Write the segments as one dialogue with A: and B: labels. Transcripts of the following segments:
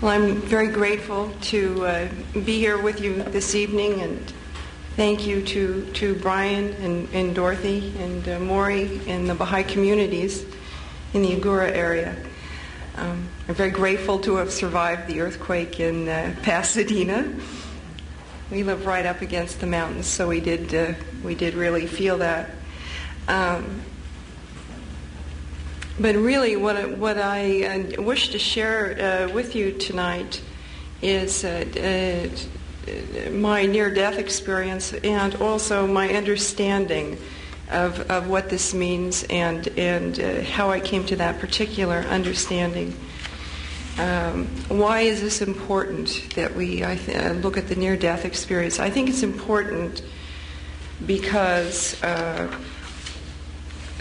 A: Well, I'm very grateful to be here with you this evening, and thank you to Brian and Dorothy and Maury and the Baha'i communities in the Agoura area. I'm very grateful to have survived the earthquake in Pasadena. We live right up against the mountains, so we did really feel that. But really, what I wish to share with you tonight is my near-death experience and also my understanding of what this means and how I came to that particular understanding. Why is this important that we look at the near-death experience? I think it's important because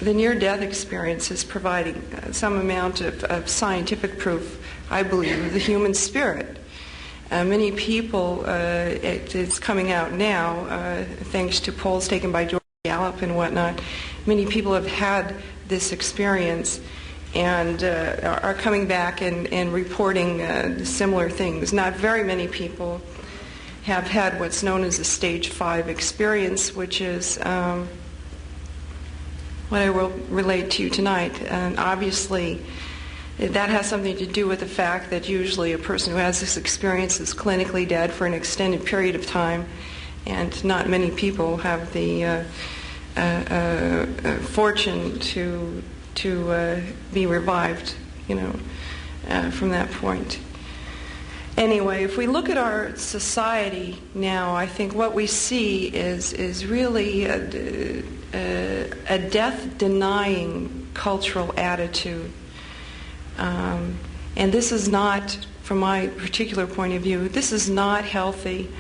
A: the near-death experience is providing some amount of scientific proof, I believe, of the human spirit. Many people, it's coming out now, thanks to polls taken by George Gallup and whatnot, many people have had this experience and are coming back and reporting similar things. Not very many people have had what's known as a stage 5 experience, which is what I will relate to you tonight. And obviously, that has something to do with the fact that usually a person who has this experience is clinically dead for an extended period of time, and not many people have the fortune to be revived, from that point. Anyway, if we look at our society now, I think what we see is really a death-denying cultural attitude. And this is not, from my particular point of view, this is not healthy.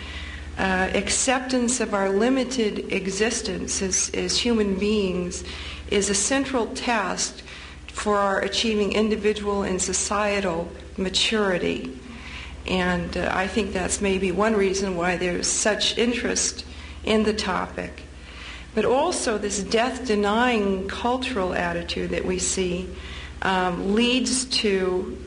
A: Acceptance of our limited existence as human beings is a central task for our achieving individual and societal maturity. And I think that's maybe one reason why there's such interest in the topic. But also this death-denying cultural attitude that we see leads to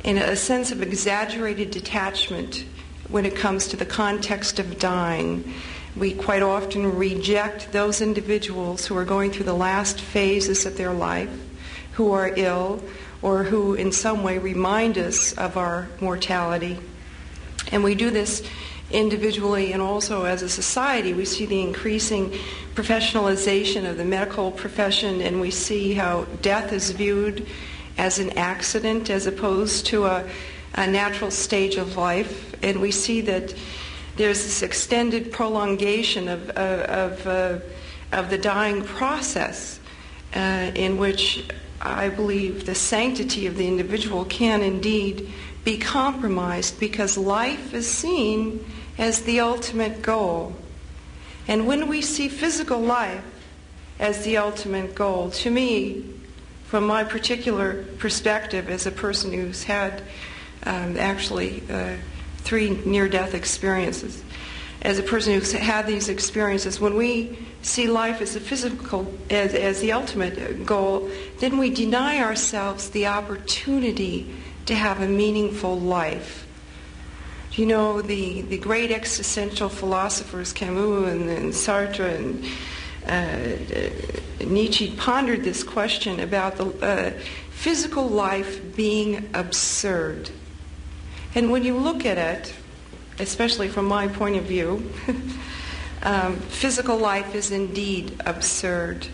A: in a sense of exaggerated detachment when it comes to the context of dying. We quite often reject those individuals who are going through the last phases of their life, who are ill, or who in some way remind us of our mortality. And we do this individually and also as a society. We see the increasing professionalization of the medical profession, and we see how death is viewed as an accident as opposed to a natural stage of life. And we see that there's this extended prolongation of the dying process in which I believe the sanctity of the individual can indeed be compromised because life is seen as the ultimate goal. And when we see physical life as the ultimate goal, to me, from my particular perspective as a person who's had actually 3 near-death experiences, as a person who's had these experiences, when we see life as the physical, as the ultimate goal, then we deny ourselves the opportunity to have a meaningful life. You know, the great existential philosophers Camus and Sartre and Nietzsche pondered this question about the physical life being absurd. And when you look at it, especially from my point of view, physical life is indeed absurd.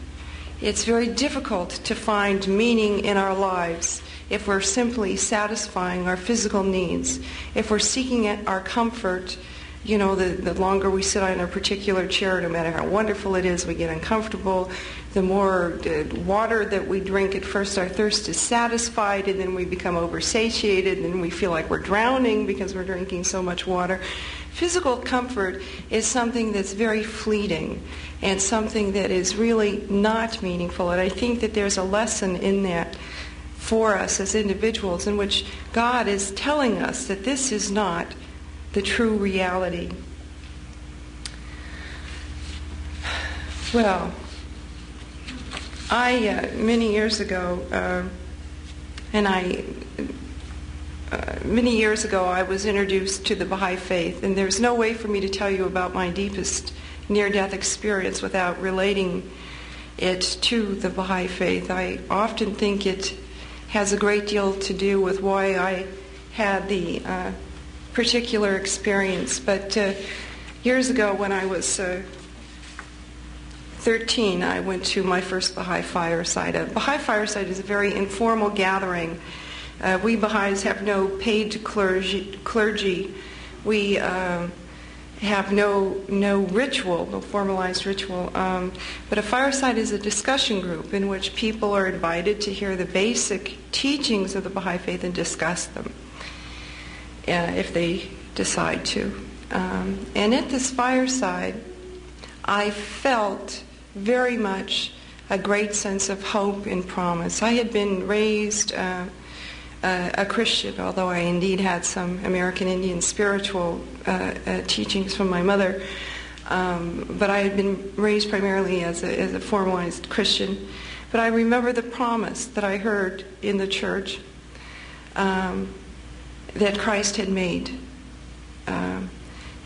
A: It's very difficult to find meaning in our lives if we're simply satisfying our physical needs. If we're seeking our comfort, the longer we sit on a particular chair, no matter how wonderful it is, we get uncomfortable. The more water that we drink, at first our thirst is satisfied, and then we become oversatiated, and we feel like we're drowning because we're drinking so much water. Physical comfort is something that's very fleeting and something that is really not meaningful. And I think that there's a lesson in that for us as individuals in which God is telling us that this is not the true reality. Well, I, many years ago, and I many years ago I was introduced to the Baha'i faith, and there's no way for me to tell you about my deepest near-death experience without relating it to the Baha'i faith. I often think it has a great deal to do with why I had the particular experience. But years ago when I was 13, I went to my first Baha'i fireside. A Baha'i fireside is a very informal gathering. We Baha'is have no paid clergy. We have no ritual, no formalized ritual. But a fireside is a discussion group in which people are invited to hear the basic teachings of the Baha'i faith and discuss them, if they decide to. And at this fireside, I felt very much a great sense of hope and promise. I had been raised a Christian, although I indeed had some American Indian spiritual teachings from my mother. But I had been raised primarily as a formalized Christian. But I remember the promise that I heard in the church that Christ had made.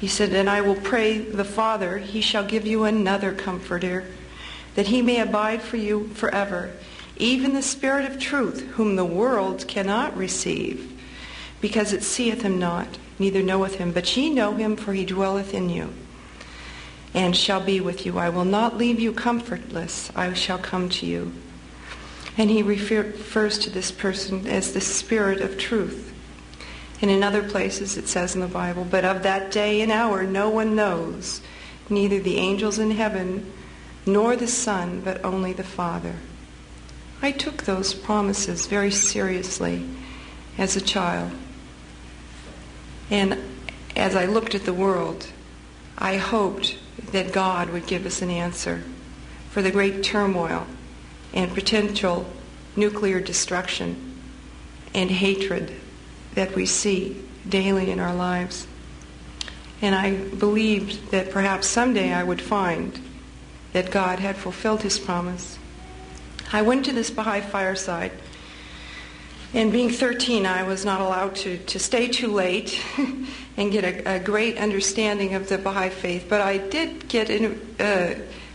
A: He said, "And I will pray the Father, he shall give you another comforter, that he may abide for you forever, even the Spirit of truth, whom the world cannot receive, because it seeth him not, neither knoweth him. But ye know him, for he dwelleth in you, and shall be with you. I will not leave you comfortless, I shall come to you." And he refers to this person as the Spirit of truth. And in other places it says in the Bible, "But of that day and hour no one knows, neither the angels in heaven, nor the Son, but only the Father." I took those promises very seriously as a child. And as I looked at the world, I hoped that God would give us an answer for the great turmoil and potential nuclear destruction and hatred that we see daily in our lives. And I believed that perhaps someday I would find that God had fulfilled his promise. I went to this Baha'i fireside, and being 13, I was not allowed to stay too late and get a great understanding of the Baha'i faith, but I did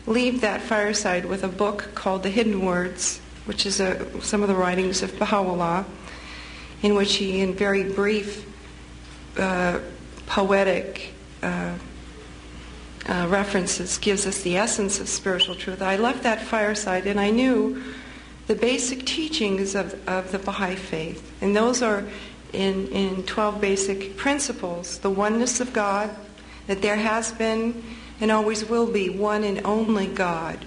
A: leave that fireside with a book called The Hidden Words, which is some of the writings of Baha'u'llah, in which he, in very brief, poetic references, gives us the essence of spiritual truth. I left that fireside and I knew the basic teachings of the Baha'i faith. And those are in 12 basic principles. The oneness of God, that there has been and always will be one and only God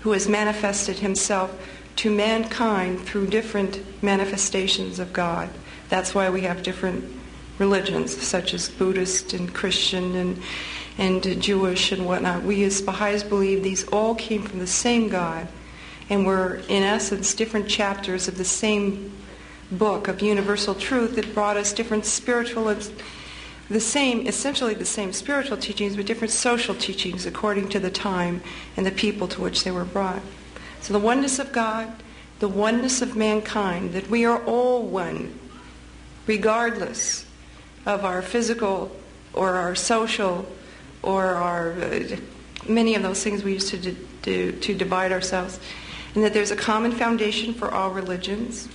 A: who has manifested himself to mankind through different manifestations of God. That's why we have different religions, such as Buddhist and Christian and Jewish and whatnot. We as Baha'is believe these all came from the same God, and were in essence different chapters of the same book of universal truth that brought us different spiritual, essentially the same spiritual teachings, but different social teachings according to the time and the people to which they were brought. So the oneness of God, the oneness of mankind, that we are all one, regardless of our physical or our social or our many of those things we used to do to divide ourselves, and that there's a common foundation for all religions,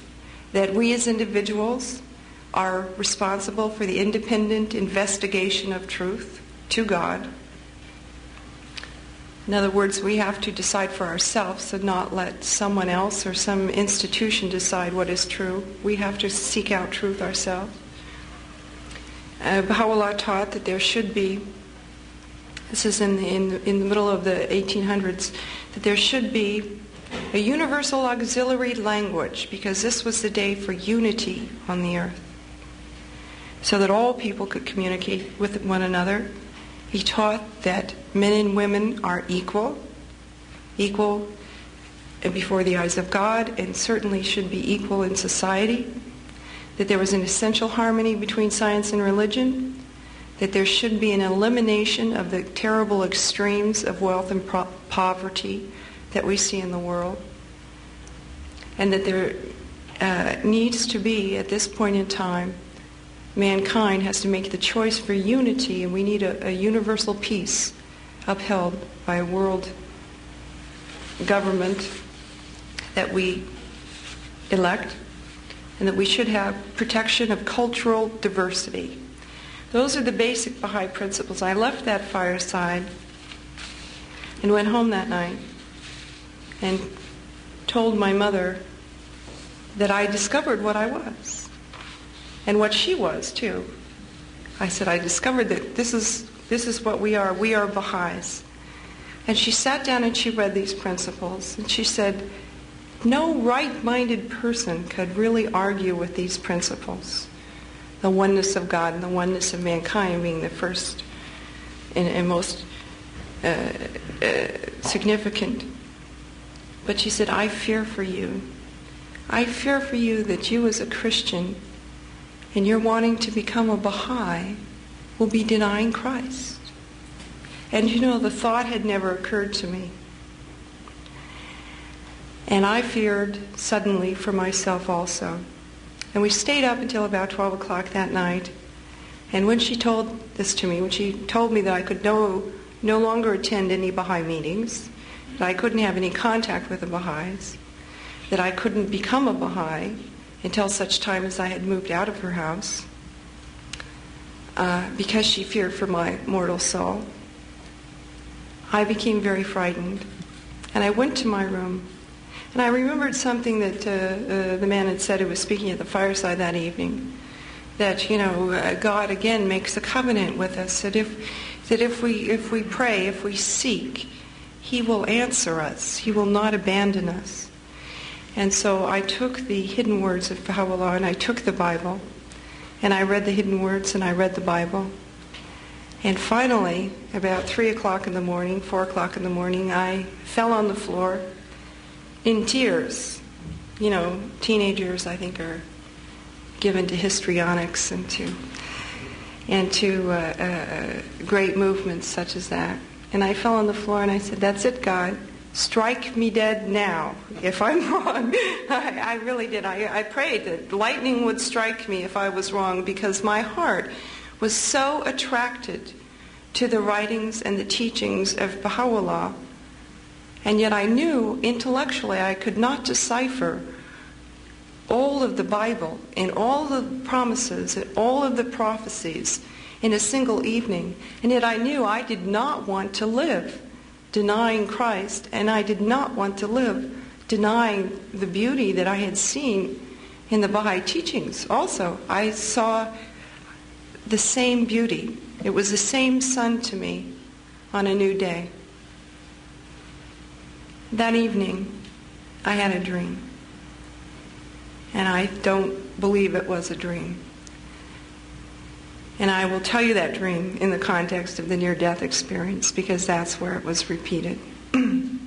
A: that we as individuals are responsible for the independent investigation of truth to God. In other words, we have to decide for ourselves and not let someone else or some institution decide what is true. We have to seek out truth ourselves. Baha'u'llah taught that there should be, this is in the middle of the 1800s, that there should be a universal auxiliary language, because this was the day for unity on the earth, so that all people could communicate with one another. He taught that men and women are equal before the eyes of God, and certainly should be equal in society, that there was an essential harmony between science and religion, that there should be an elimination of the terrible extremes of wealth and poverty that we see in the world, and that there needs to be, at this point in time, mankind has to make the choice for unity, and we need a universal peace upheld by a world government that we elect, and that we should have protection of cultural diversity. Those are the basic Baha'i principles. I left that fireside and went home that night and told my mother that I discovered what I was, and what she was too. I said, I discovered that this is what we are. We are Baha'is. And she sat down and she read these principles, and she said, no right-minded person could really argue with these principles. The oneness of God and the oneness of mankind being the first and most significant. But she said, I fear for you. I fear for you that you as a Christian, and you're wanting to become a Baha'i, will be denying Christ. And you know, the thought had never occurred to me. And I feared suddenly for myself also. And we stayed up until about 12 o'clock that night. And when she told this to me, when she told me that I could no longer attend any Baha'i meetings, that I couldn't have any contact with the Baha'is, that I couldn't become a Baha'i until such time as I had moved out of her house, because she feared for my mortal soul, I became very frightened. And I went to my room. And I remembered something that the man had said who was speaking at the fireside that evening, that, you know, God again makes a covenant with us, that if we pray, if we seek, He will answer us. He will not abandon us. And so I took the hidden words of Baha'u'llah, and I took the Bible, and I read the hidden words, and I read the Bible. And finally, about 3 o'clock in the morning, 4 o'clock in the morning, I fell on the floor in tears. You know, teenagers, I think, are given to histrionics and to great movements such as that. And I fell on the floor and I said, that's it, God. Strike me dead now if I'm wrong. I really did. I prayed that lightning would strike me if I was wrong, because my heart was so attracted to the writings and the teachings of Baha'u'llah. And yet I knew intellectually I could not decipher all of the Bible and all the promises and all of the prophecies in a single evening. And yet I knew I did not want to live denying Christ, and I did not want to live denying the beauty that I had seen in the Baha'i teachings. Also, I saw the same beauty. It was the same sun to me on a new day. That evening, I had a dream. And I don't believe it was a dream. And I will tell you that dream in the context of the near-death experience, because that's where it was repeated. You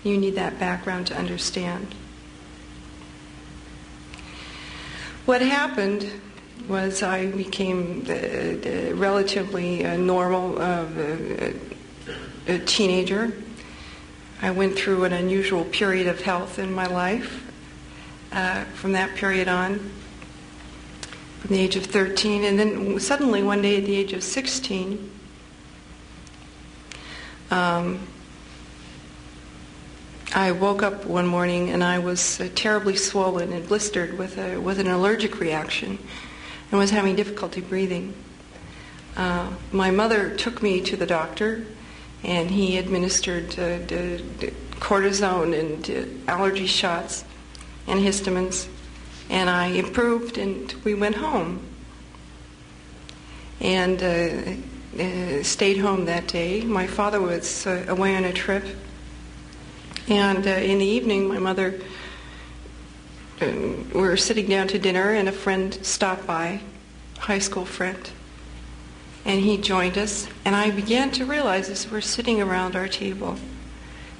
A: need that background to understand. What happened was I became relatively normal a teenager. I went through an unusual period of health in my life from that period on, from the age of 13, and then suddenly one day at the age of 16, I woke up one morning and I was terribly swollen and blistered with an allergic reaction and was having difficulty breathing. My mother took me to the doctor, and he administered cortisone and allergy shots and histamines, and I improved, and we went home and stayed home that day. My father was away on a trip, and in the evening my mother, we were sitting down to dinner, and a friend stopped by, a high school friend, and he joined us, and I began to realize as we're sitting around our table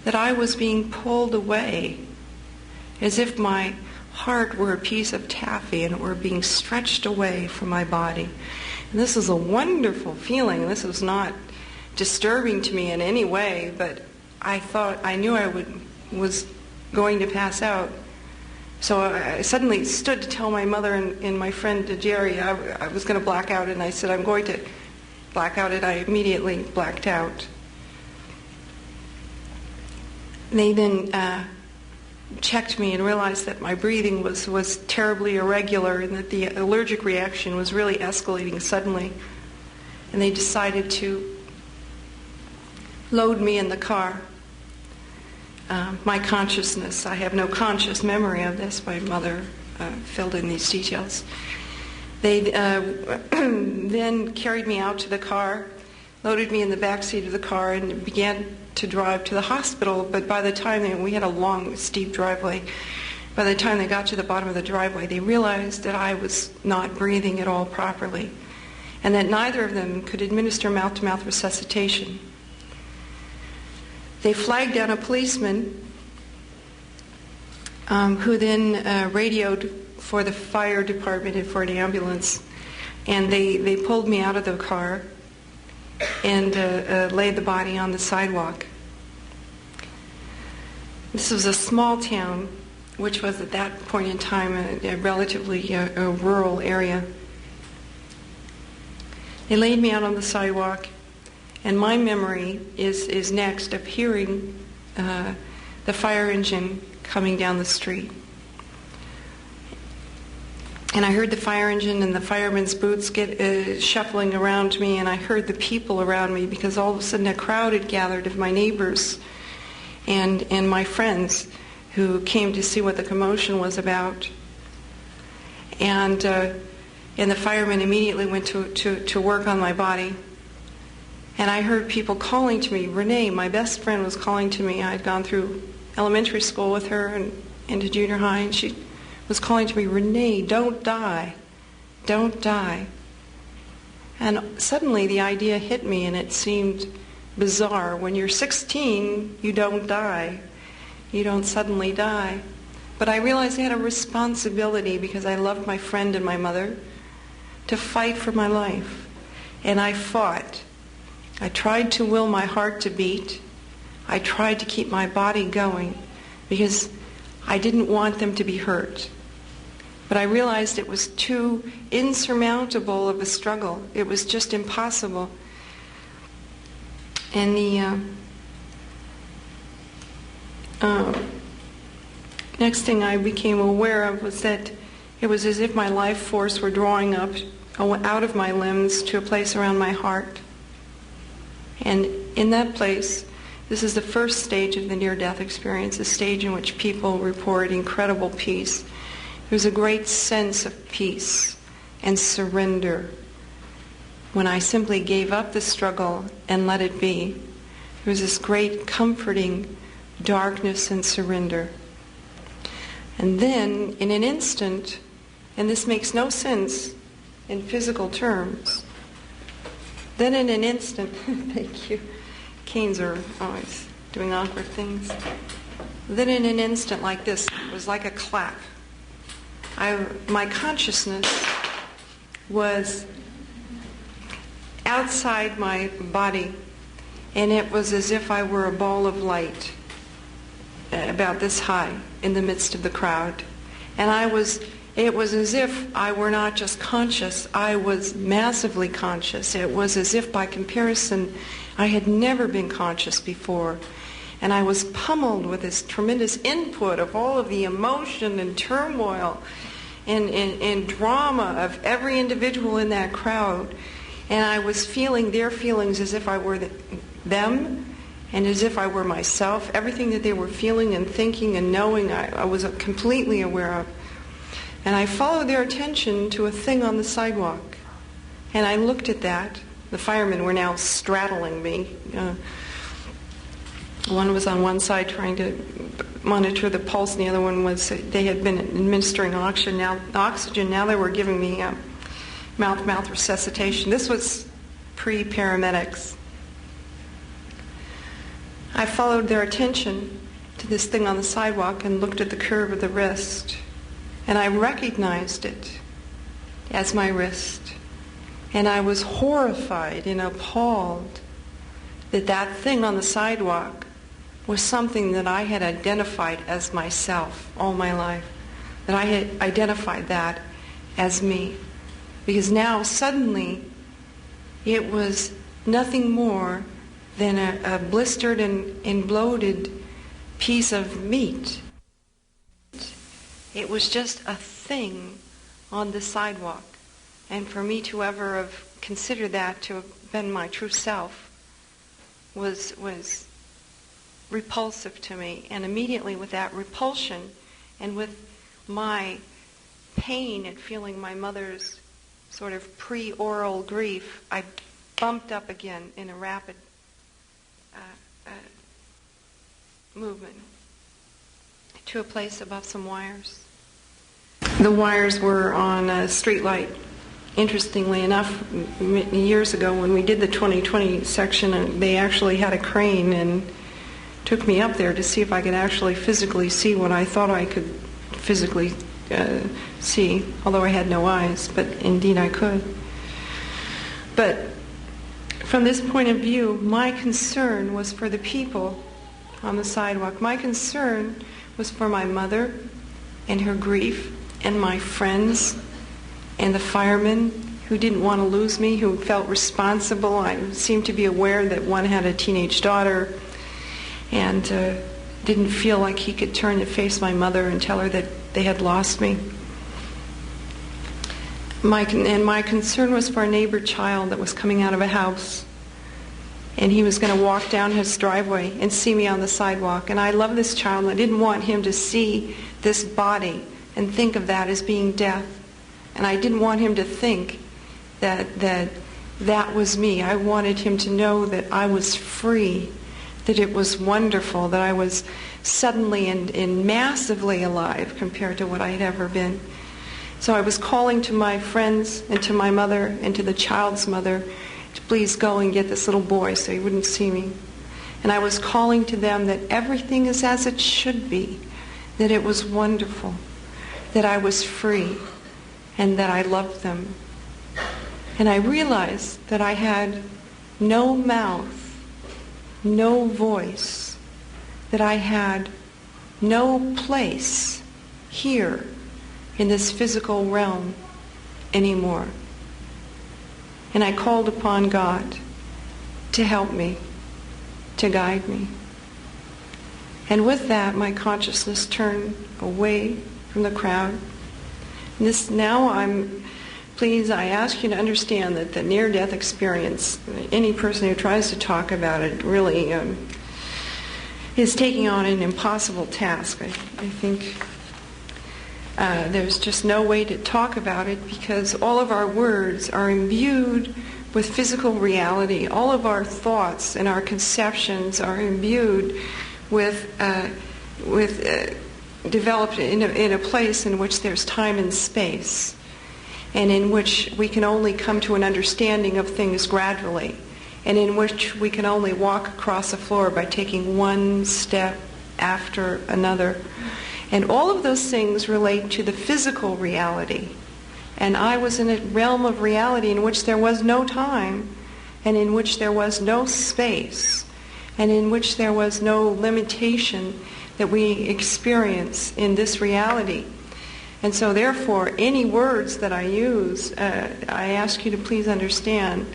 A: that I was being pulled away, as if my heart were a piece of taffy and it were being stretched away from my body. And this was a wonderful feeling. This was not disturbing to me in any way, but I thought, I knew I was going to pass out So I suddenly stood to tell my mother and my friend Jerry I was going to black out, and I said, I'm going to black out, and I immediately blacked out. They then checked me and realized that my breathing was terribly irregular and that the allergic reaction was really escalating suddenly. And they decided to load me in the car. My consciousness, I have no conscious memory of this. My mother filled in these details. They then carried me out to the car, loaded me in the back seat of the car, and began to drive to the hospital. But by the time we had a long, steep driveway, by the time they got to the bottom of the driveway, they realized that I was not breathing at all properly, and that neither of them could administer mouth-to-mouth resuscitation. They flagged down a policeman who then radioed for the fire department and for an ambulance, and they pulled me out of the car and laid the body on the sidewalk. This was a small town, which was at that point in time a relatively rural area. They laid me out on the sidewalk, and my memory is next of hearing the fire engine coming down the street. And I heard the fire engine and the firemen's boots get shuffling around me, and I heard the people around me, because all of a sudden a crowd had gathered of my neighbors and my friends who came to see what the commotion was about. And the firemen immediately went to work on my body. And I heard people calling to me. Renee, my best friend, was calling to me. I had gone through elementary school with her and into junior high, and she was calling to me, Renee, don't die. Don't die. And suddenly the idea hit me, and it seemed bizarre. When you're 16, you don't die. You don't suddenly die. But I realized I had a responsibility, because I loved my friend and my mother, to fight for my life. And I fought. I tried to will my heart to beat. I tried to keep my body going, because I didn't want them to be hurt. But I realized it was too insurmountable of a struggle. It was just impossible. And the next thing I became aware of was that it was as if my life force were drawing up out of my limbs to a place around my heart. And in that place, this is the first stage of the near-death experience, a stage in which people report incredible peace. There's a great sense of peace and surrender when I simply gave up the struggle and let it be. There was this great comforting darkness and surrender. And then, in an instant, and this makes no sense in physical terms, then in an instant, thank you, canes are always doing awkward things. Then in an instant like this, it was like a clap. My consciousness was outside my body, and it was as if I were a ball of light about this high in the midst of the crowd. And it was as if I were not just conscious, I was massively conscious. It was as if, by comparison, I had never been conscious before. And I was pummeled with this tremendous input of all of the emotion and turmoil and drama of every individual in that crowd. And I was feeling their feelings as if I were them, and as if I were myself. Everything that they were feeling and thinking and knowing, I was completely aware of. And I followed their attention to a thing on the sidewalk. And I looked at that. The firemen were now straddling me. One was on one side trying to monitor the pulse, and the other one was, they had been administering oxygen. Now they were giving me mouth-to-mouth resuscitation. This was pre-paramedics. I followed their attention to this thing on the sidewalk and looked at the curve of the wrist. And I recognized it as my wrist. And I was horrified and appalled that that thing on the sidewalk was something that I had identified as myself all my life. that I had identified that as me. Because now suddenly it was nothing more than a blistered and bloated piece of meat. It was just a thing on the sidewalk. And for me to ever have considered that to have been my true self was repulsive to me. And immediately with that repulsion and with my pain at feeling my mother's sort of pre-oral grief, I bumped up again in a rapid movement to a place above some wires. The wires were on a street light. Interestingly enough, years ago when we did the 2020 section, they actually had a crane and took me up there to see if I could actually physically see what I thought I could physically see, although I had no eyes, but indeed I could. But from this point of view, my concern was for the people on the sidewalk. My concern was for my mother and her grief, and my friends and the firemen who didn't want to lose me, who felt responsible. I seemed to be aware that one had a teenage daughter and didn't feel like he could turn to face my mother and tell her that they had lost me. My concern was for a neighbor child that was coming out of a house, and he was going to walk down his driveway and see me on the sidewalk. And I love this child, and I didn't want him to see this body and think of that as being death. And I didn't want him to think that was me. I wanted him to know that I was free, that it was wonderful, that I was suddenly and massively alive compared to what I had ever been. So I was calling to my friends and to my mother and to the child's mother to please go and get this little boy so he wouldn't see me. And I was calling to them that everything is as it should be, that it was wonderful, that I was free, and that I loved them. And I realized that I had no mouth, no voice, that I had no place here in this physical realm anymore. And I called upon God to help me, to guide me. And with that, my consciousness turned away from the crowd. Please, I ask you to understand that the near-death experience, any person who tries to talk about it really is taking on an impossible task. I think there's just no way to talk about it because all of our words are imbued with physical reality. All of our thoughts and our conceptions are imbued with developed in a place in which there's time and space, and in which we can only come to an understanding of things gradually, and in which we can only walk across a floor by taking one step after another. And all of those things relate to the physical reality. And I was in a realm of reality in which there was no time, and in which there was no space, and in which there was no limitation that we experience in this reality. And so therefore, any words that I use, I ask you to please understand,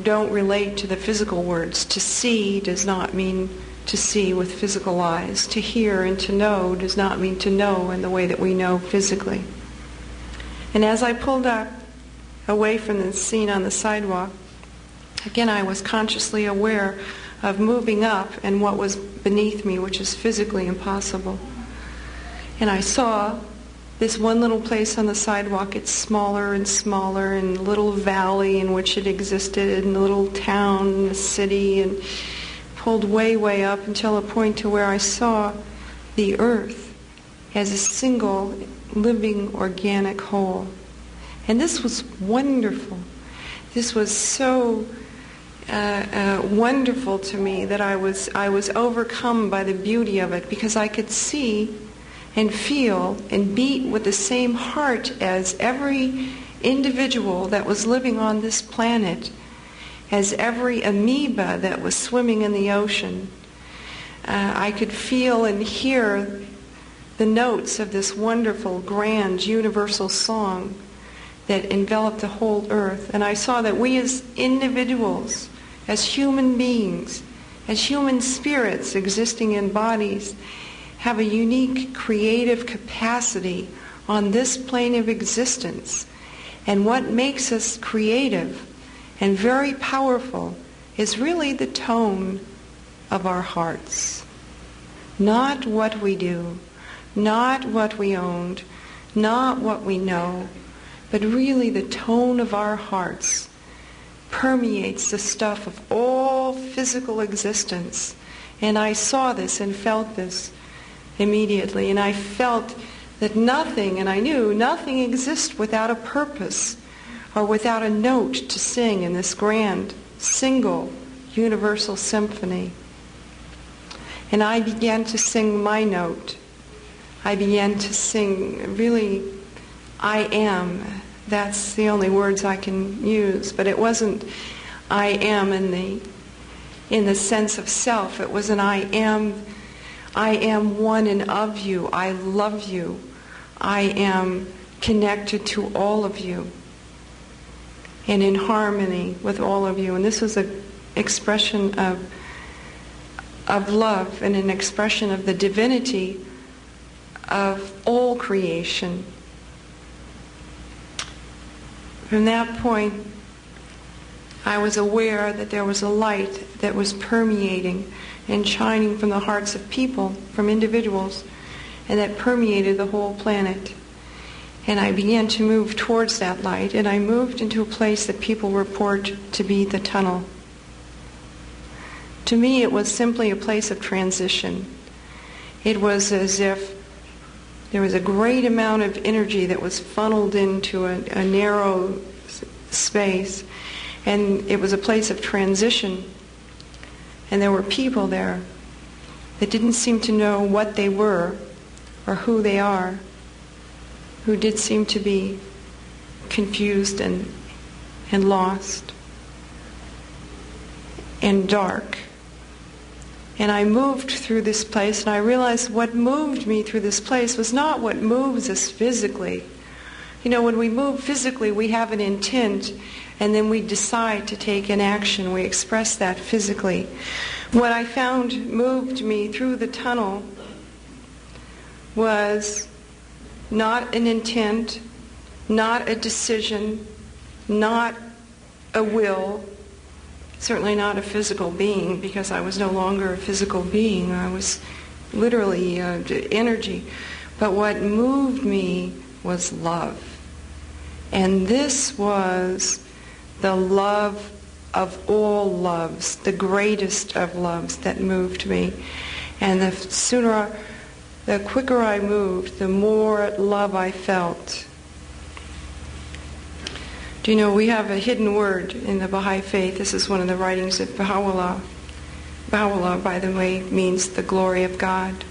A: don't relate to the physical words. To see does not mean to see with physical eyes. To hear and to know does not mean to know in the way that we know physically. And as I pulled up away from the scene on the sidewalk, again I was consciously aware of moving up and what was beneath me, which is physically impossible. And I saw this one little place on the sidewalk. It's smaller and smaller, and a little valley in which it existed, and a little town, a city, and pulled way, way up until a point to where I saw the earth as a single living organic whole. And this was wonderful. This was so wonderful to me that I was overcome by the beauty of it, because I could see and feel and beat with the same heart as every individual that was living on this planet, as every amoeba that was swimming in the ocean. I could feel and hear the notes of this wonderful, grand, universal song that enveloped the whole earth. And I saw that we as individuals, as human beings, as human spirits existing in bodies, have a unique creative capacity on this plane of existence. And what makes us creative and very powerful is really the tone of our hearts. Not what we do, not what we own, not what we know, but really the tone of our hearts permeates the stuff of all physical existence. And I saw this and felt this immediately. And I felt that nothing, and I knew nothing exists without a purpose or without a note to sing in this grand, single, universal symphony. And I began to sing my note. I began to sing really, I am. That's the only words I can use. But it wasn't I am in the sense of self. It was an I am one and of you. I love you. I am connected to all of you and in harmony with all of you. And this was an expression of love and an expression of the divinity of all creation. From that point, I was aware that there was a light that was permeating and shining from the hearts of people, from individuals, and that permeated the whole planet. And I began to move towards that light, and I moved into a place that people report to be the tunnel. To me, it was simply a place of transition. It was as if there was a great amount of energy that was funneled into a narrow space, and it was a place of transition. And there were people there that didn't seem to know what they were or who they are, who did seem to be confused and lost and dark. And I moved through this place, and I realized what moved me through this place was not what moves us physically. You know, when we move physically, we have an intent, and then we decide to take an action. We express that physically. What I found moved me through the tunnel was not an intent, not a decision, not a will, certainly not a physical being, because I was no longer a physical being. I was literally energy. But what moved me was love. And this was the love of all loves, the greatest of loves that moved me. And the quicker I moved, the more love I felt. Do you know, we have a hidden word in the Baha'i faith. This is one of the writings of Baha'u'llah. Baha'u'llah, by the way, means the glory of God.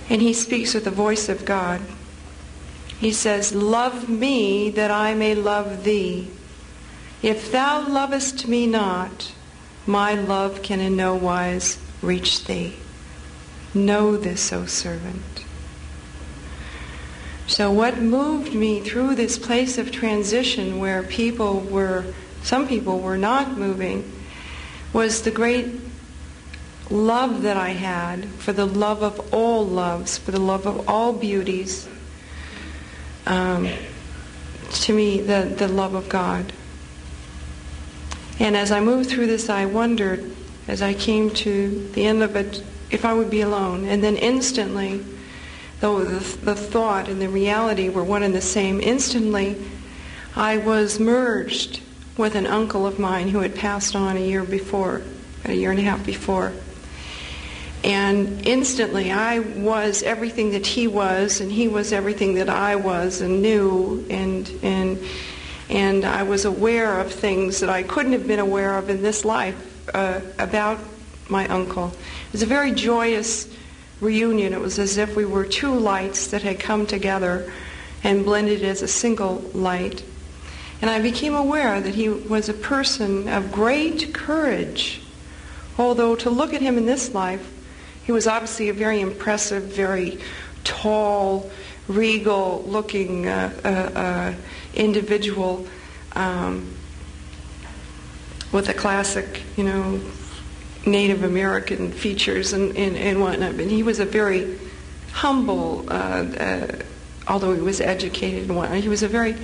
A: And he speaks with the voice of God. He says, "Love me that I may love thee. If thou lovest me not, my love can in no wise reach thee. Know this, O servant." So what moved me through this place of transition where some people were not moving, was the great love that I had for the love of all loves, for the love of all beauties. To me, the love of God. And as I moved through this, I wondered, as I came to the end of it, if I would be alone. And then instantly, though the thought and the reality were one and the same, instantly I was merged with an uncle of mine who had passed on a year and a half before. And instantly I was everything that he was, and he was everything that I was and knew, and I was aware of things that I couldn't have been aware of in this life about my uncle. It was a very joyous reunion. It was as if we were two lights that had come together and blended as a single light. And I became aware that he was a person of great courage, although to look at him in this life, he was obviously a very impressive, very tall, regal-looking individual with the classic, Native American features and whatnot. But he was a very humble, although he was educated and whatnot, he was a very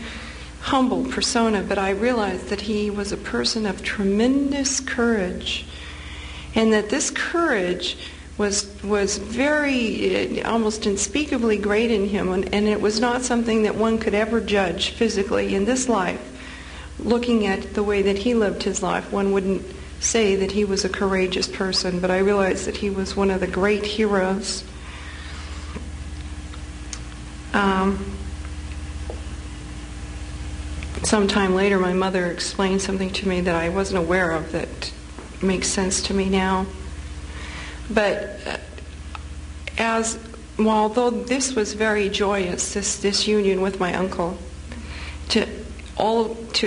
A: humble persona. But I realized that he was a person of tremendous courage, and that this courage was very, almost unspeakably great in him, and it was not something that one could ever judge physically in this life. Looking at the way that he lived his life, one wouldn't say that he was a courageous person, but I realized that he was one of the great heroes. Sometime later, my mother explained something to me that I wasn't aware of that makes sense to me now. But although this was very joyous, this union with my uncle, to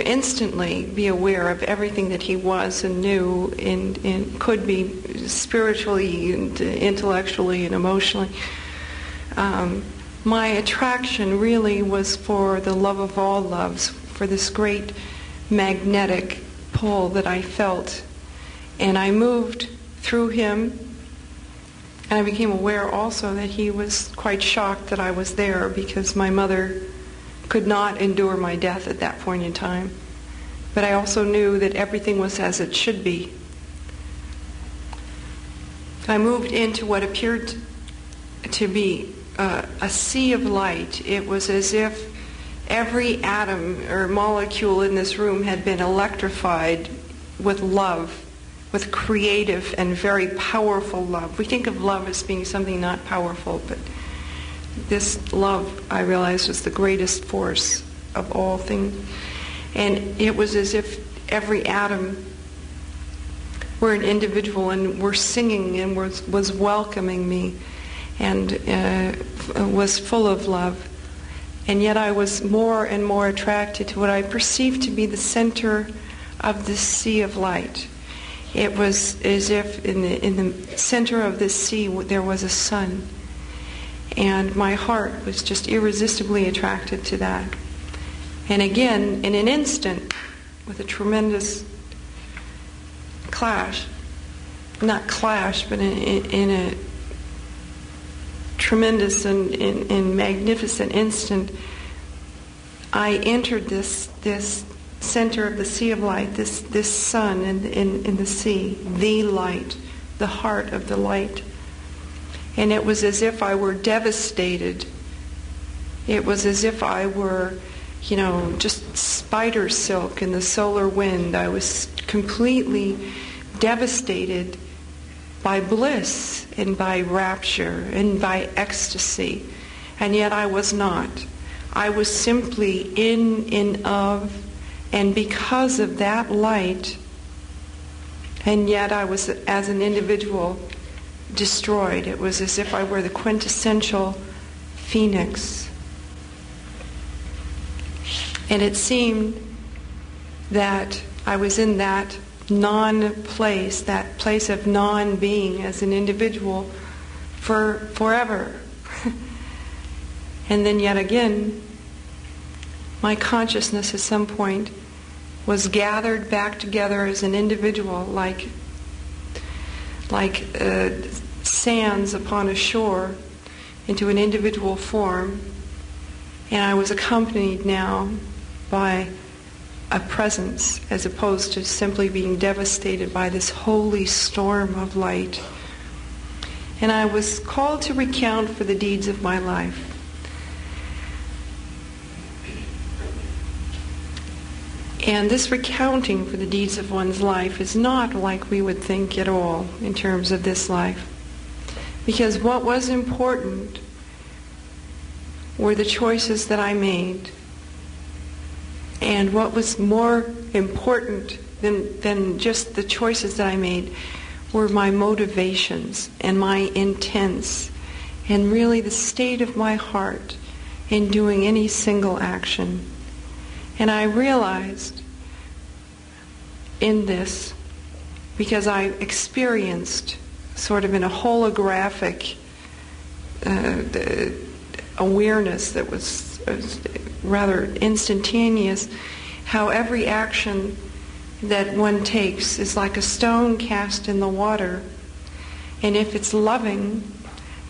A: instantly be aware of everything that he was and knew and could be spiritually and intellectually and emotionally, my attraction really was for the love of all loves, for this great magnetic pull that I felt. And I moved through him, and I became aware also that he was quite shocked that I was there, because my mother could not endure my death at that point in time. But I also knew that everything was as it should be. I moved into what appeared to be a sea of light. It was as if every atom or molecule in this room had been electrified with love, with creative and very powerful love. We think of love as being something not powerful, but this love, I realized, was the greatest force of all things. And it was as if every atom were an individual and were singing and was welcoming me and was full of love. And yet I was more and more attracted to what I perceived to be the center of this sea of light. It was as if in the center of this sea there was a sun. And my heart was just irresistibly attracted to that. And again, in an instant, with a tremendous clash, not clash, but in a tremendous and magnificent instant, I entered this center of the sea of light, this sun in the sea, the light, the heart of the light. And it was as if I were devastated. It was as if I were, just spider silk in the solar wind. I was completely devastated by bliss and by rapture and by ecstasy. And yet I was not. I was simply in of, and because of that light, and yet I was, as an individual, destroyed. It was as if I were the quintessential phoenix. And it seemed that I was in that non-place, that place of non-being as an individual for forever. And then yet again, my consciousness at some point was gathered back together as an individual, like sands upon a shore, into an individual form. And I was accompanied now by a presence, as opposed to simply being devastated by this holy storm of light. And I was called to recount for the deeds of my life. And this recounting for the deeds of one's life is not like we would think at all in terms of this life. Because what was important were the choices that I made. And what was more important than just the choices that I made were my motivations and my intents and really the state of my heart in doing any single action. And I realized in this, because I experienced sort of in a holographic awareness that was rather instantaneous, how every action that one takes is like a stone cast in the water. And if it's loving,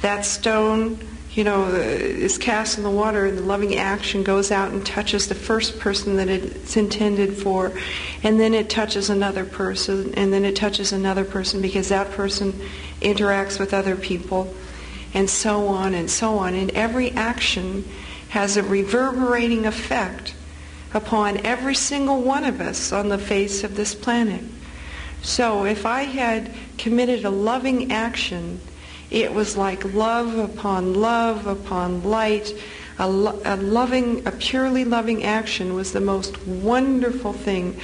A: that stone, is cast in the water, and the loving action goes out and touches the first person that it's intended for, and then it touches another person, and then it touches another person, because that person interacts with other people, and so on and so on. And every action has a reverberating effect upon every single one of us on the face of this planet. So if I had committed a loving action, it was like love upon light. A purely loving action was the most wonderful thing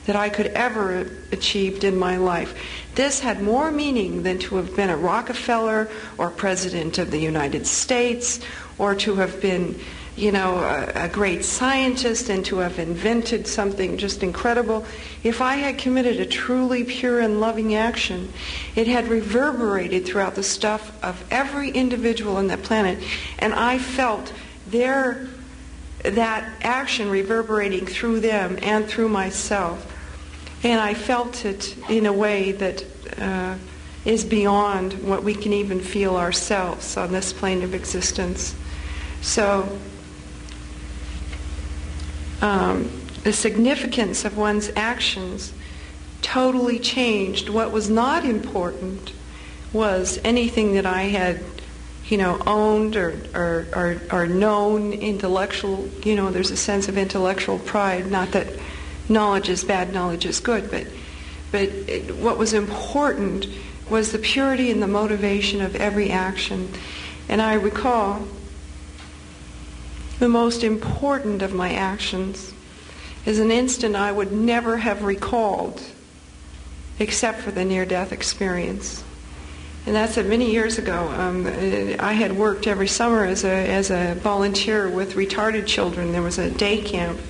A: that I could ever achieved in my life. This had more meaning than to have been a Rockefeller or President of the United States, or to have been, a great scientist and to have invented something just incredible. If I had committed a truly pure and loving action, it had reverberated throughout the stuff of every individual on the planet, and I felt that action reverberating through them and through myself. And I felt it in a way that is beyond what we can even feel ourselves on this plane of existence. So the significance of one's actions totally changed. What was not important was anything that I had, owned or known, intellectual. There's a sense of intellectual pride. Not that knowledge is bad, knowledge is good, but what was important was the purity and the motivation of every action. And I recall the most important of my actions is an instant I would never have recalled except for the near-death experience. And that's many years ago. I had worked every summer as a volunteer with retarded children. There was a day camp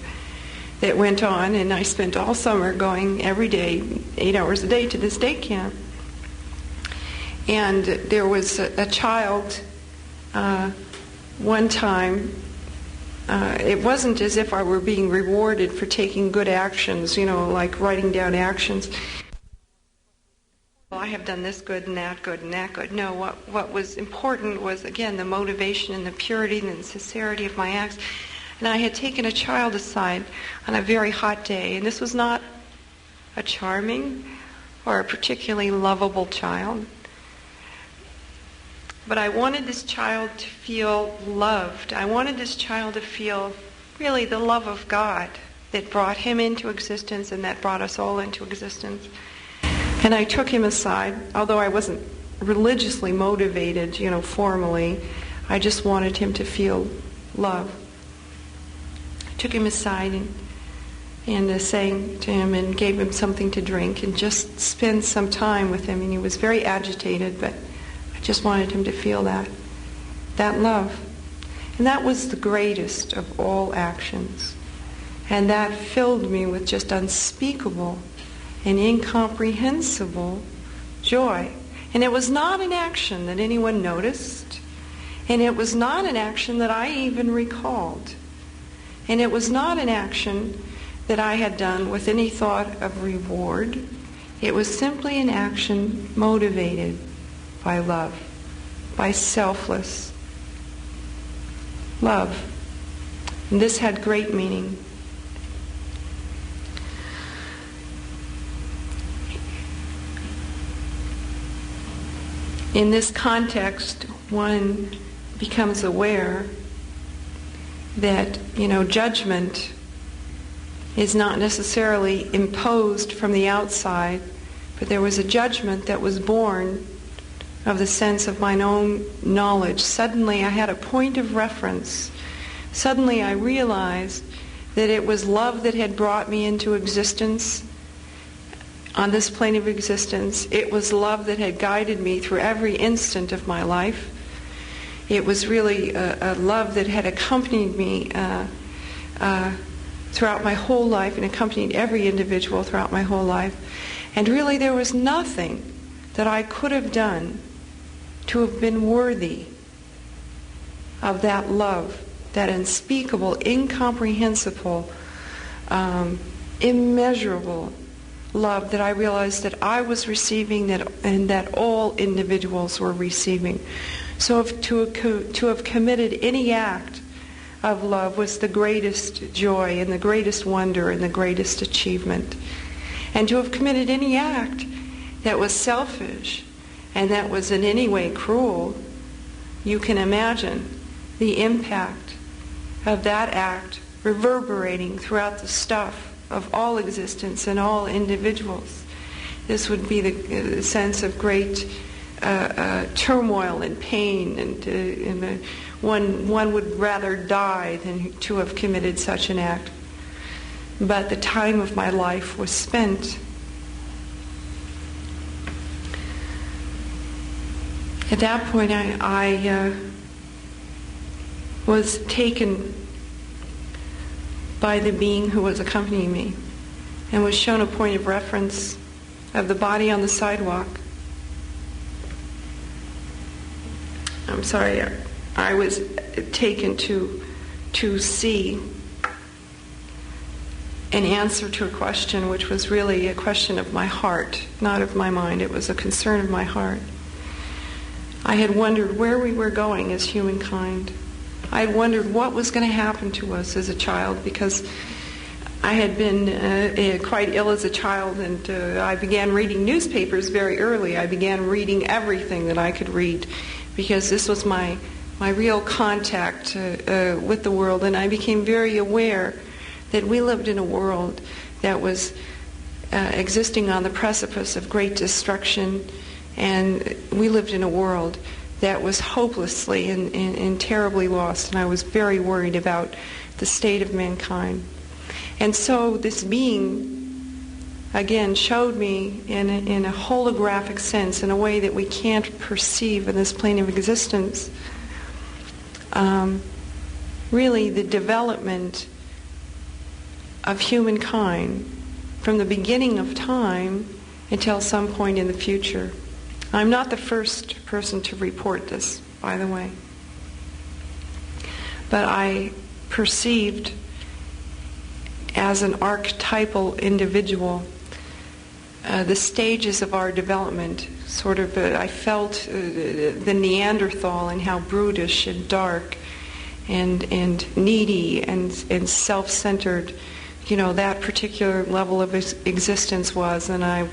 A: that went on, and I spent all summer going every day, 8 hours a day, to this day camp. And there was a child one time. It wasn't as if I were being rewarded for taking good actions, like writing down actions. Well, I have done this good and that good and that good. No, what was important was, again, the motivation and the purity and the sincerity of my acts. And I had taken a child aside on a very hot day, and this was not a charming or a particularly lovable child. But I wanted this child to feel loved. I wanted this child to feel really the love of God that brought him into existence and that brought us all into existence. And I took him aside, although I wasn't religiously motivated, formally. I just wanted him to feel love. I took him aside and sang to him and gave him something to drink and just spent some time with him. And he was very agitated, but I just wanted him to feel that love. And that was the greatest of all actions. And that filled me with just unspeakable and incomprehensible joy. And it was not an action that anyone noticed. And it was not an action that I even recalled. And it was not an action that I had done with any thought of reward. It was simply an action motivated by love, by selfless love. And this had great meaning. In this context, one becomes aware that, judgment is not necessarily imposed from the outside, but there was a judgment that was born of the sense of my own knowledge. Suddenly I had a point of reference. Suddenly I realized that it was love that had brought me into existence on this plane of existence. It was love that had guided me through every instant of my life. It was really a love that had accompanied me throughout my whole life and accompanied every individual throughout my whole life. And really there was nothing that I could have done to have been worthy of that love, that unspeakable, incomprehensible, immeasurable love that I realized that I was receiving, and that all individuals were receiving. So to have committed any act of love was the greatest joy and the greatest wonder and the greatest achievement. And to have committed any act that was selfish and that was in any way cruel, you can imagine the impact of that act reverberating throughout the stuff of all existence and all individuals. This would be the sense of great turmoil and pain, and one would rather die than to have committed such an act. But the time of my life was spent. At that point, I was taken by the being who was accompanying me and was shown a point of reference of the body on the sidewalk. I'm sorry, I was taken to see an answer to a question which was really a question of my heart, not of my mind. It was a concern of my heart. I had wondered where we were going as humankind. I had wondered what was going to happen to us as a child, because I had been quite ill as a child, and I began reading newspapers very early. I began reading everything that I could read, because this was my real contact with the world, and I became very aware that we lived in a world that was existing on the precipice of great destruction, and we lived in a world that was hopelessly and terribly lost, and I was very worried about the state of mankind. And so this being, again, showed me in a holographic sense, in a way that we can't perceive in this plane of existence, really the development of humankind from the beginning of time until some point in the future. I'm not the first person to report this, by the way. But I perceived as an archetypal individual the stages of our development. Sort of, I felt the Neanderthal and how brutish and dark and needy and self-centered, that particular level of existence was. And I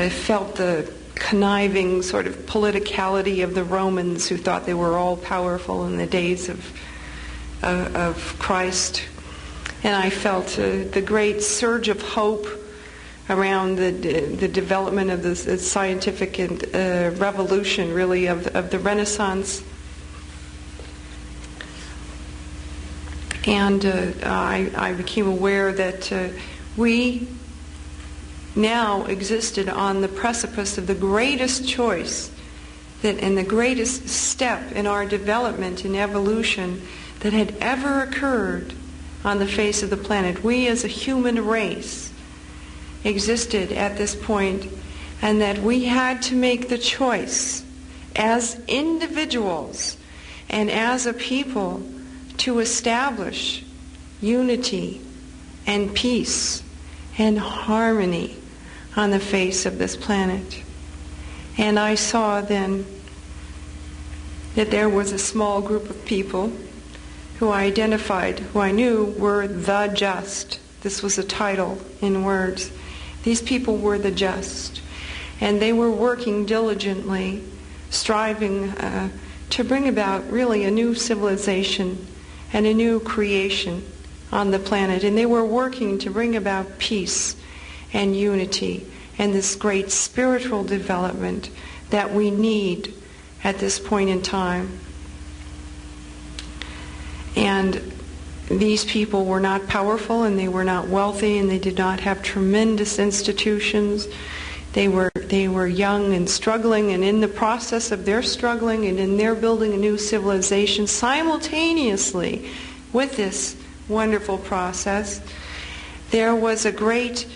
A: felt the conniving sort of politicality of the Romans, who thought they were all powerful in the days of Christ. And I felt the great surge of hope around the development of the scientific revolution, really, of the Renaissance. And I became aware that we now existed on the precipice of the greatest choice and the greatest step in our development and evolution that had ever occurred on the face of the planet. We as a human race existed at this point, and that we had to make the choice as individuals and as a people to establish unity and peace and harmony on the face of this planet. And I saw then that there was a small group of people who I identified, who I knew were the just. This was a title in words. These people were the just. And they were working diligently, striving to bring about really a new civilization and a new creation on the planet. And they were working to bring about peace and unity and this great spiritual development that we need at this point in time. And these people were not powerful, and they were not wealthy, and they did not have tremendous institutions. They were young and struggling, and in the process of their struggling and in their building a new civilization simultaneously with this wonderful process, there was a great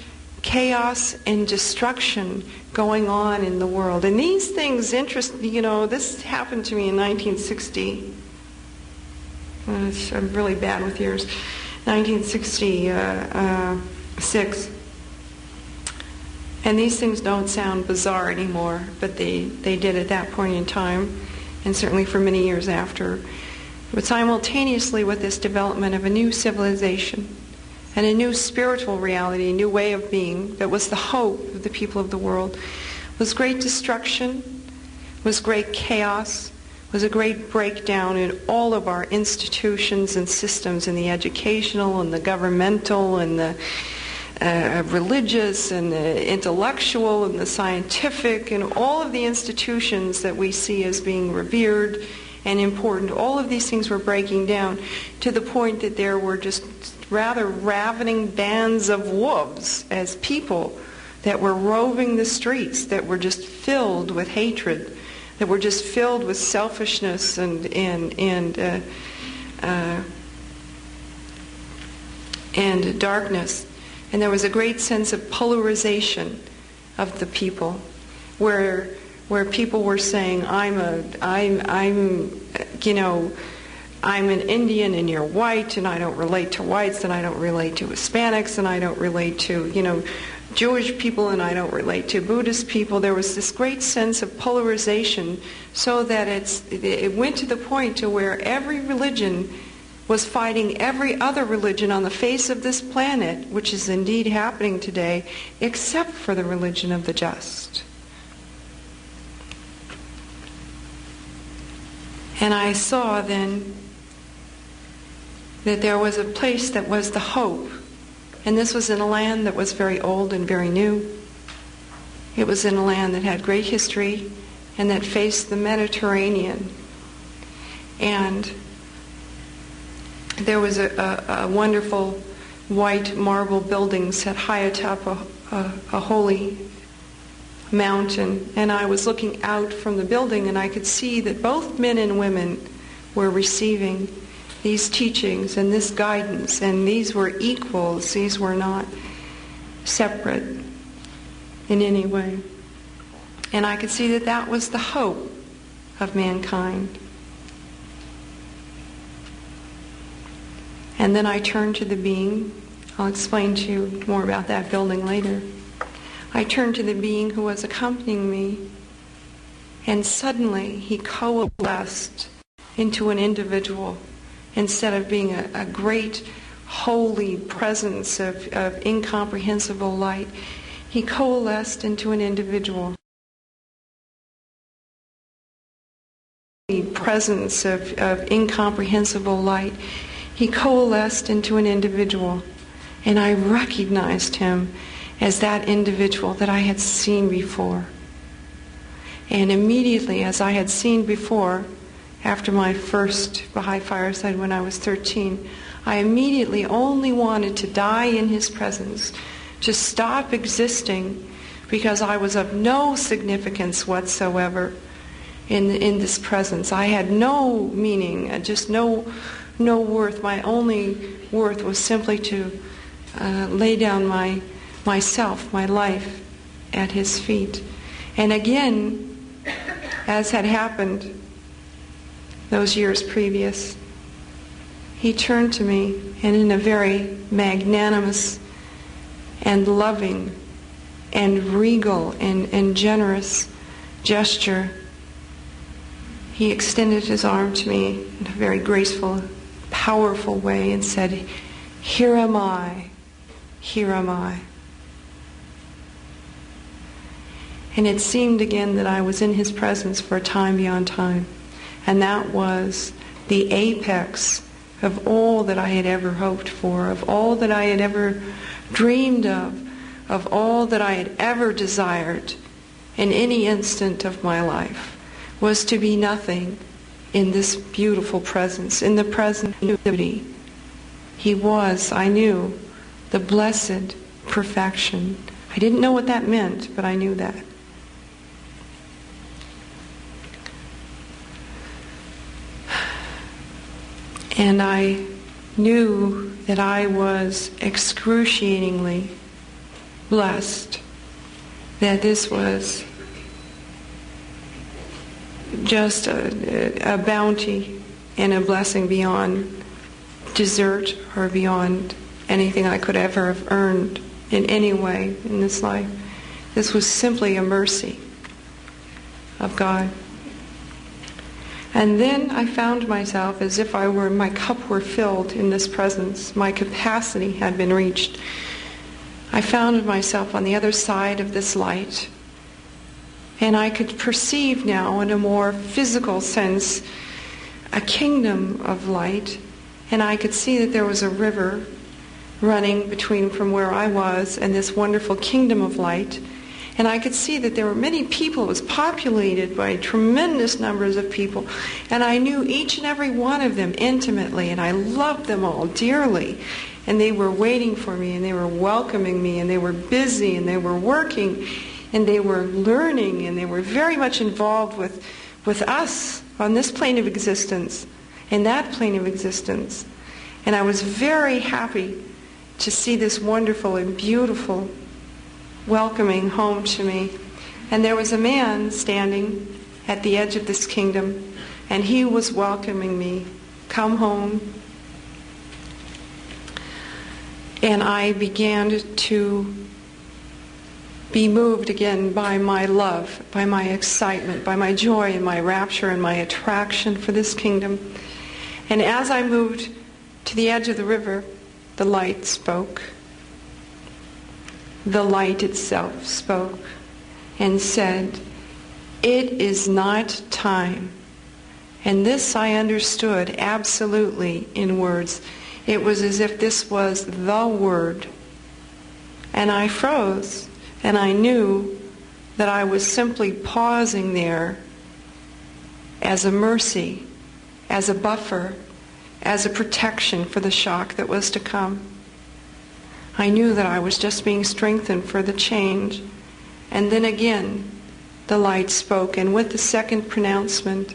A: chaos and destruction going on in the world. And these things this happened to me in 1960. I'm really bad with years. 1966. And these things don't sound bizarre anymore, but they did at that point in time, and certainly for many years after. But simultaneously with this development of a new civilization and a new spiritual reality, a new way of being that was the hope of the people of the world, was great destruction, was great chaos, was a great breakdown in all of our institutions and systems, in the educational and the governmental and the religious and the intellectual and the scientific, and all of the institutions that we see as being revered and important. All of these things were breaking down to the point that there were just rather ravening bands of wolves as people that were roving the streets, that were just filled with hatred, that were just filled with selfishness and darkness. And there was a great sense of polarization of the people, where people were saying, I'm an Indian and you're white, and I don't relate to whites, and I don't relate to Hispanics, and I don't relate to, Jewish people, and I don't relate to Buddhist people. There was this great sense of polarization, so that it went to the point to where every religion was fighting every other religion on the face of this planet, which is indeed happening today, except for the religion of the just. And I saw then that there was a place that was the hope. And this was in a land that was very old and very new. It was in a land that had great history and that faced the Mediterranean. And there was a wonderful white marble building set high atop a holy mountain. And I was looking out from the building, and I could see that both men and women were receiving these teachings and this guidance, and these were equals. These were not separate in any way. And I could see that that was the hope of mankind. And then I turned to the being. I'll explain to you more about that building later. I turned to the being who was accompanying me, and suddenly he coalesced into an individual. Instead of being a great holy presence of incomprehensible light, he coalesced into an individual. Presence of incomprehensible light, he coalesced into an individual, and I recognized him as that individual that I had seen before. And immediately, as I had seen before, after my first Baha'i fireside when I was 13, I immediately only wanted to die in his presence, to stop existing, because I was of no significance whatsoever in this presence. I had no meaning, just no worth. My only worth was simply to lay down myself, my life, at his feet. And again, as had happened those years previous, he turned to me, and in a very magnanimous and loving and regal and generous gesture, he extended his arm to me in a very graceful, powerful way and said, "Here am I, here am I." And it seemed again that I was in his presence for a time beyond time. And that was the apex of all that I had ever hoped for, of all that I had ever dreamed of all that I had ever desired in any instant of my life, was to be nothing in this beautiful presence, in the presence of beauty. He was, I knew, the blessed perfection. I didn't know what that meant, but I knew that. And I knew that I was excruciatingly blessed, that this was just a bounty and a blessing beyond desert or beyond anything I could ever have earned in any way in this life. This was simply a mercy of God. And then I found myself as if my cup were filled in this presence. My capacity had been reached. I found myself on the other side of this light. And I could perceive now in a more physical sense a kingdom of light. And I could see that there was a river running between from where I was and this wonderful kingdom of light. And I could see that there were many people. It was populated by tremendous numbers of people. And I knew each and every one of them intimately, and I loved them all dearly. And they were waiting for me, and they were welcoming me, and they were busy, and they were working, and they were learning, and they were very much involved with us on this plane of existence, in that plane of existence. And I was very happy to see this wonderful and beautiful welcoming home to me. And there was a man standing at the edge of this kingdom, and he was welcoming me. Come home. And I began to be moved again by my love, by my excitement, by my joy and my rapture and my attraction for this kingdom. And as I moved to the edge of the river, the light spoke. The light itself spoke and said, "It is not time." And this I understood absolutely in words. It was as if this was the word. And I froze, and I knew that I was simply pausing there as a mercy, as a buffer, as a protection for the shock that was to come. I knew that I was just being strengthened for the change. And then again, the light spoke, and with the second pronouncement,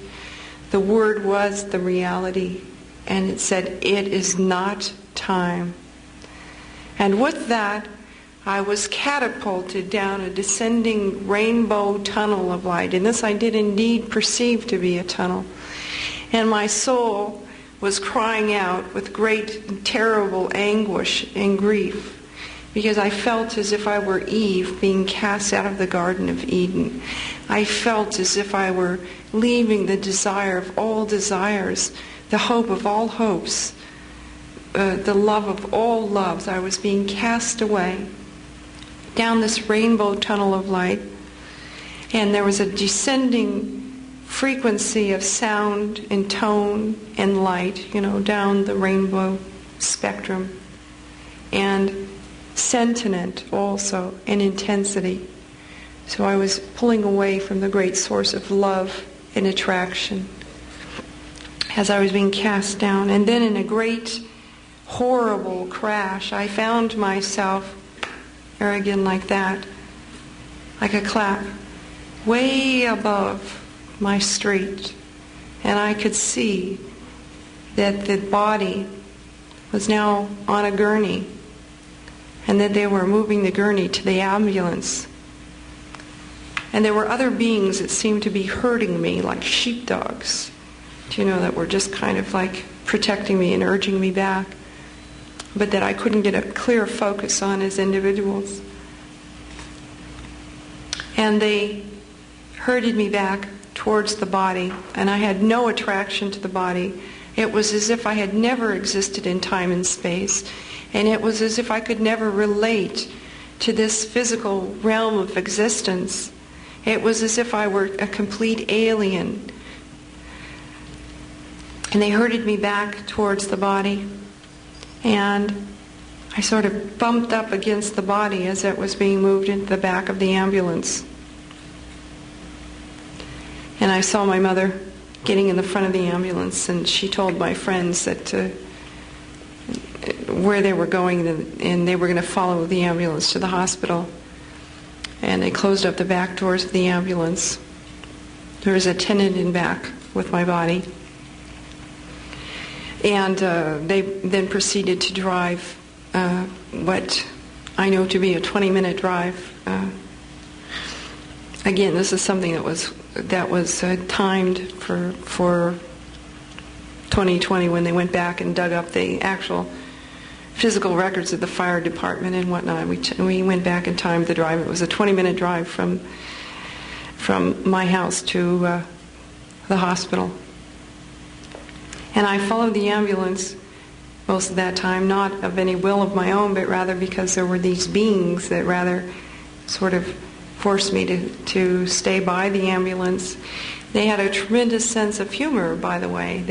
A: the word was the reality, and it said, "It is not time." And with that, I was catapulted down a descending rainbow tunnel of light, and this I did indeed perceive to be a tunnel. And my soul was crying out with great, terrible anguish and grief, because I felt as if I were Eve being cast out of the Garden of Eden. I felt as if I were leaving the desire of all desires, the hope of all hopes, the love of all loves. I was being cast away down this rainbow tunnel of light, and there was a descending frequency of sound and tone and light, down the rainbow spectrum, and sentiment also, and intensity. So I was pulling away from the great source of love and attraction as I was being cast down. And then in a great, horrible crash, I found myself, or again like that, like a clap, way above my street, and I could see that the body was now on a gurney, and that they were moving the gurney to the ambulance. And there were other beings that seemed to be herding me like sheepdogs, that were just kind of like protecting me and urging me back, but that I couldn't get a clear focus on as individuals. And they herded me back towards the body, and I had no attraction to the body. It was as if I had never existed in time and space, and it was as if I could never relate to this physical realm of existence. It was as if I were a complete alien. And they herded me back towards the body, and I sort of bumped up against the body as it was being moved into the back of the ambulance. And I saw my mother getting in the front of the ambulance, and she told my friends that where they were going, and they were going to follow the ambulance to the hospital. And they closed up the back doors of the ambulance. There was a attendant in back with my body. And they then proceeded to drive what I know to be a 20-minute drive. Again, this is something that was timed for 2020 when they went back and dug up the actual physical records of the fire department and whatnot. We went back and timed the drive. It was a 20-minute drive from my house to the hospital. And I followed the ambulance most of that time, not of any will of my own, but rather because there were these beings that rather sort of forced me to stay by the ambulance. They had a tremendous sense of humor, by the way.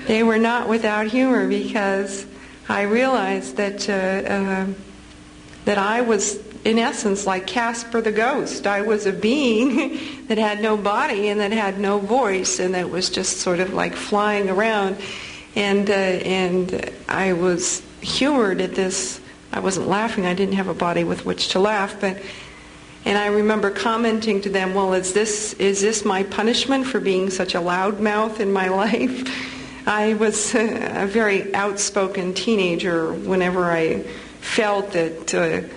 A: They were not without humor, because I realized that I was, in essence, like Casper the Ghost. I was a being that had no body and that had no voice, and that was just sort of like flying around. And I was humored at this. I wasn't laughing. I didn't have a body with which to laugh, and I remember commenting to them, well, is this my punishment for being such a loudmouth in my life? I was a very outspoken teenager whenever I felt that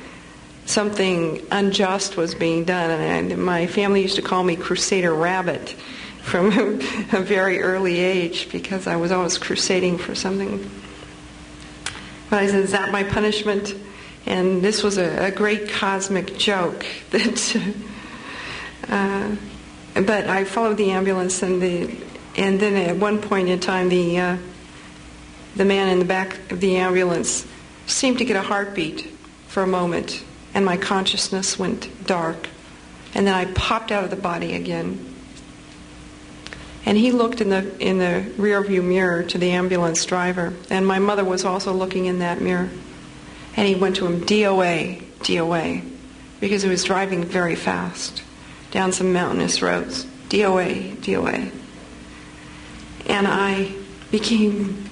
A: something unjust was being done. And my family used to call me Crusader Rabbit from a very early age, because I was always crusading for something. But I said, is that my punishment? And this was a great cosmic joke. But I followed the ambulance, and then at one point in time, the man in the back of the ambulance seemed to get a heartbeat for a moment, and my consciousness went dark. And then I popped out of the body again. And he looked in the rearview mirror to the ambulance driver, and my mother was also looking in that mirror. And he went to him, DOA, DOA, because he was driving very fast down some mountainous roads. DOA, DOA. And I became,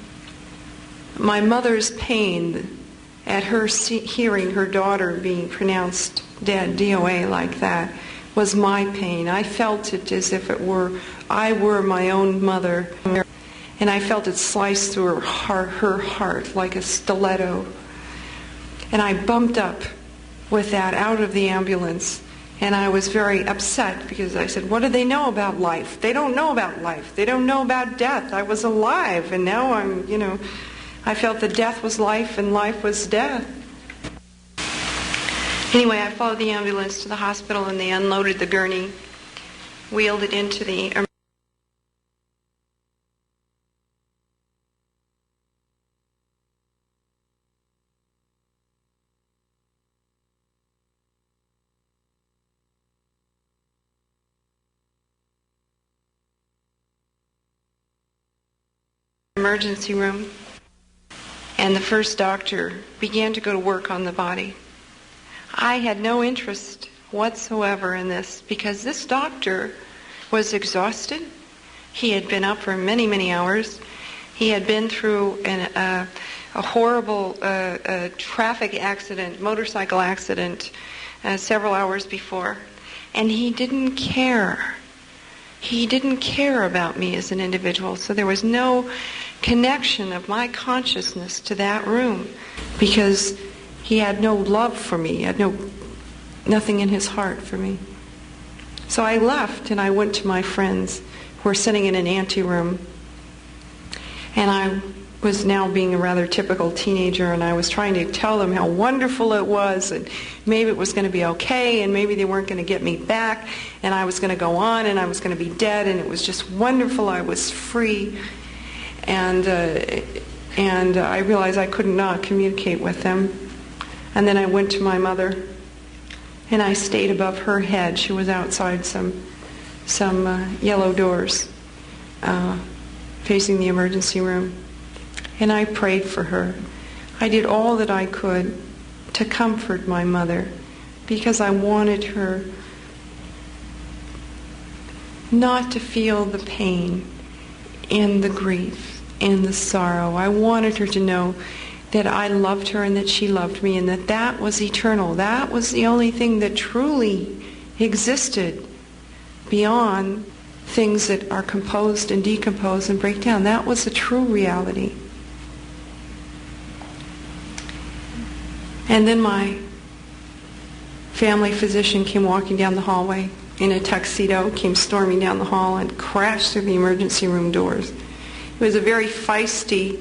A: my mother's pain at her hearing her daughter being pronounced dead, DOA, like that, was my pain. I felt it as if I were my own mother. And I felt it slice through her heart like a stiletto. And I bumped up with that out of the ambulance. And I was very upset, because I said, what do they know about life? They don't know about life. They don't know about death. I was alive, and now I felt that death was life and life was death. Anyway, I followed the ambulance to the hospital, and they unloaded the gurney, wheeled it into the emergency room, and the first doctor began to go to work on the body. I had no interest whatsoever in this, because this doctor was exhausted. He had been up for many, many hours. He had been through a horrible traffic accident, motorcycle accident, several hours before, and he didn't care. He didn't care about me as an individual, so there was no connection of my consciousness to that room, because he had no love for me. He had nothing in his heart for me. So I left, and I went to my friends who were sitting in an anteroom, and I was now being a rather typical teenager, and I was trying to tell them how wonderful it was, and maybe it was going to be okay, and maybe they weren't going to get me back, and I was going to go on, and I was going to be dead, and it was just wonderful. I was free, and I realized I could not communicate with them. And then I went to my mother, and I stayed above her head. She was outside some yellow doors facing the emergency room. And I prayed for her. I did all that I could to comfort my mother, because I wanted her not to feel the pain and the grief and the sorrow. I wanted her to know that I loved her and that she loved me, and that was eternal. That was the only thing that truly existed beyond things that are composed and decompose and break down. That was the true reality. And then my family physician came walking down the hallway, in a tuxedo came storming down the hall and crashed through the emergency room doors. He was a very feisty,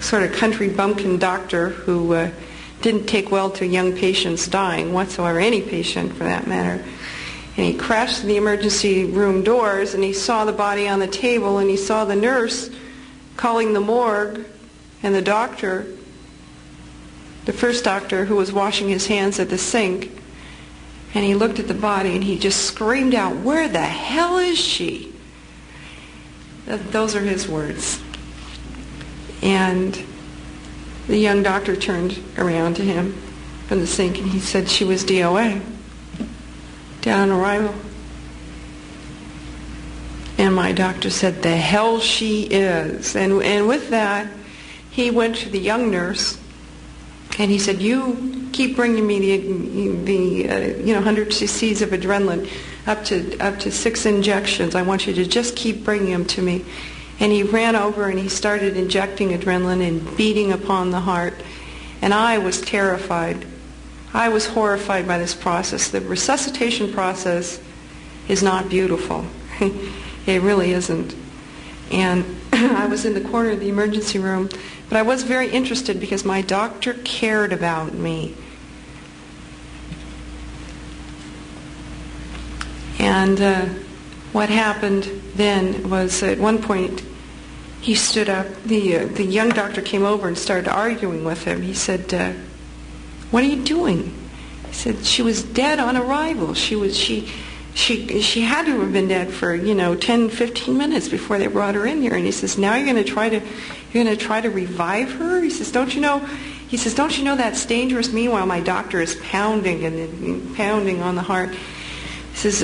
A: sort of country bumpkin doctor who didn't take well to young patients dying whatsoever, any patient for that matter. And he crashed through the emergency room doors, and he saw the body on the table, and he saw the nurse calling the morgue, and the doctor, the first doctor, who was washing his hands at the sink. And he looked at the body, and he just screamed out, "Where the hell is she?" Those are his words. And the young doctor turned around to him from the sink, and he said, "She was DOA, dead on arrival." And my doctor said, "The hell she is." And with that, he went to the young nurse, and he said, "You keep bringing me the 100 cc's of adrenaline, up to 6 injections. I want you to just keep bringing them to me." And he ran over and he started injecting adrenaline and beating upon the heart. And I was terrified. I was horrified by this process. The resuscitation process is not beautiful. It really isn't. And I was in the corner of the emergency room, but I was very interested because my doctor cared about me. And what happened then was, at one point, he stood up. The young doctor came over and started arguing with him. He said, "What are you doing?" He said, "She was dead on arrival. She had to have been dead for 10, 15 minutes before they brought her in here." And he says, "Now you're going to try to revive her?" He says, "Don't you know that's dangerous?" Meanwhile, my doctor is pounding and pounding on the heart. He says,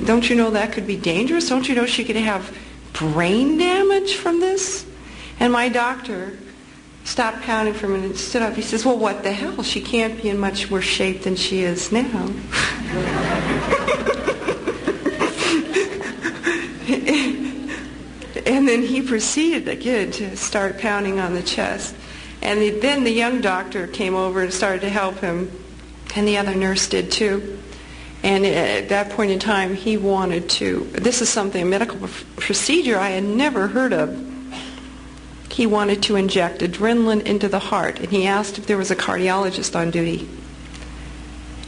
A: "Don't you know that could be dangerous? Don't you know she could have brain damage from this?" And my doctor stopped pounding for a minute and stood up. He says, "Well, what the hell? She can't be in much worse shape than she is now." And then he proceeded again to start pounding on the chest. And then the young doctor came over and started to help him, and the other nurse did too. And at that point in time, he wanted to, this is something, a medical procedure I had never heard of. He wanted to inject adrenaline into the heart, and he asked if there was a cardiologist on duty.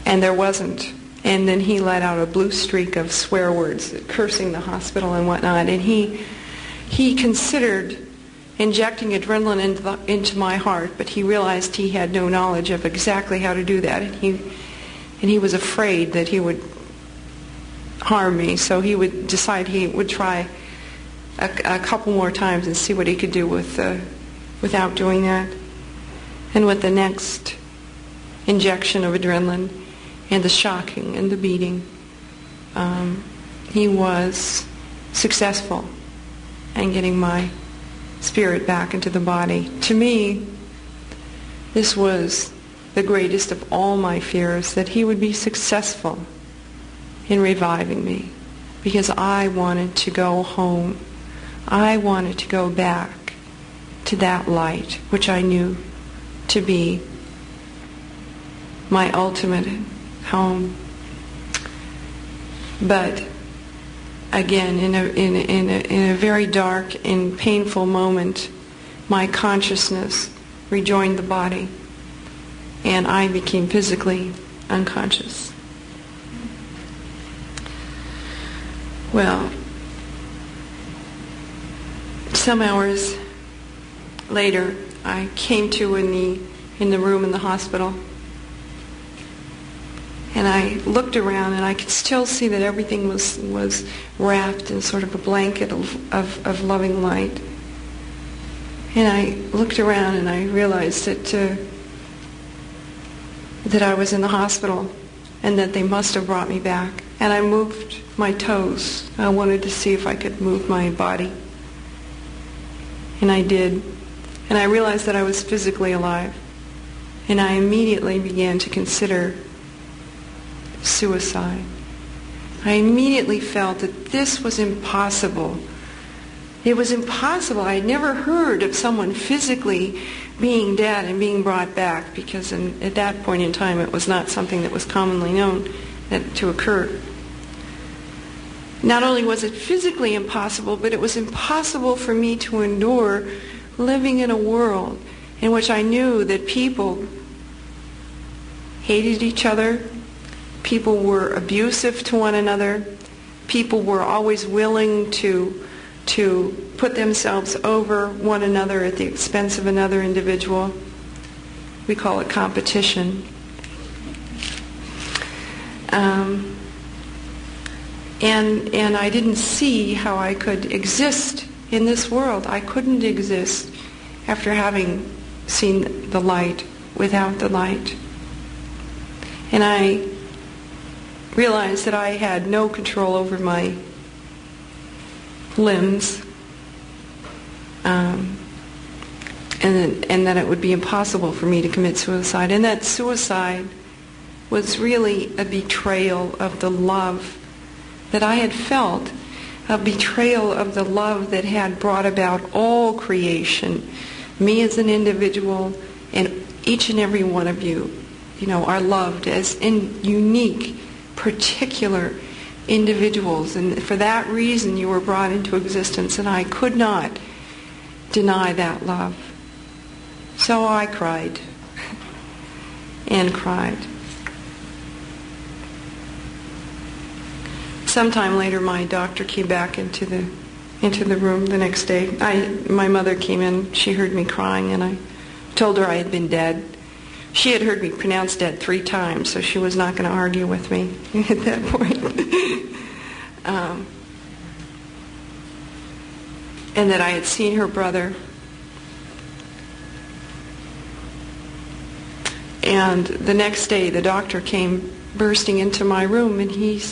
A: And there wasn't. And then he let out a blue streak of swear words, cursing the hospital and whatnot. And he considered injecting adrenaline into my heart, but he realized he had no knowledge of exactly how to do that. And he was afraid that he would harm me, so he would decide he would try a couple more times and see what he could do without doing that. And with the next injection of adrenaline and the shocking and the beating, he was successful in getting my spirit back into the body. To me, this was the greatest of all my fears, that he would be successful in reviving me, because I wanted to go home. I wanted to go back to that light, which I knew to be my ultimate home. But again, in a very dark and painful moment, my consciousness rejoined the body, and I became physically unconscious. Well, some hours later, I came to in the room in the hospital, and I looked around, and I could still see that everything was wrapped in sort of a blanket of loving light. And I looked around, and I realized that I was in the hospital, and that they must have brought me back. And I moved my toes. I wanted to see if I could move my body. And I did. And I realized that I was physically alive. And I immediately began to consider suicide. I immediately felt that this was impossible. It was impossible. I had never heard of someone physically being dead and being brought back, because at that point in time it was not something that was commonly known. to occur. Not only was it physically impossible, but it was impossible for me to endure living in a world in which I knew that people hated each other, people were abusive to one another, people were always willing to put themselves over one another at the expense of another individual. We call it competition. And I didn't see how I could exist in this world. I couldn't exist after having seen the light without the light. And I realized that I had no control over my limbs, and that it would be impossible for me to commit suicide. And that suicide was really a betrayal of the love that I had felt, a betrayal of the love that had brought about all creation, me as an individual, and each and every one of you, are loved as unique, particular individuals. And for that reason you were brought into existence, and I could not deny that love. So I cried and cried. Sometime later, my doctor came back into the room the next day. My mother came in. She heard me crying, and I told her I had been dead. She had heard me pronounce dead 3 times, so she was not going to argue with me at that point. And that I had seen her brother. And the next day, the doctor came bursting into my room, and he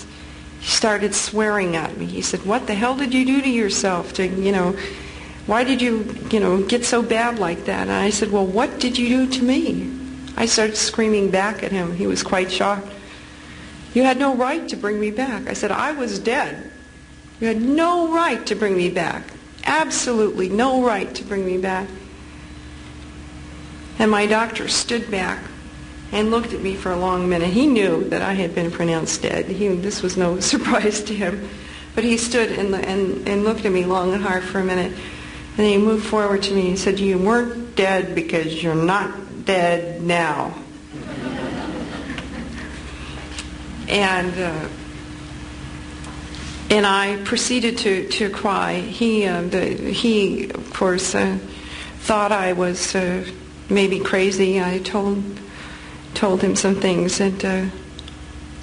A: started swearing at me. He said, "What the hell did you do to yourself? Why did you, get so bad like that?" And I said, "Well, what did you do to me?" I started screaming back at him. He was quite shocked. "You had no right to bring me back." I said, "I was dead. You had no right to bring me back. Absolutely no right to bring me back." And my doctor stood back and looked at me for a long minute. He knew that I had been pronounced dead. This was no surprise to him. But he stood and looked at me long and hard for a minute. And then he moved forward to me and said, "You weren't dead because you're not dead now." And I proceeded to cry. He of course, thought I was maybe crazy. I told him some things, and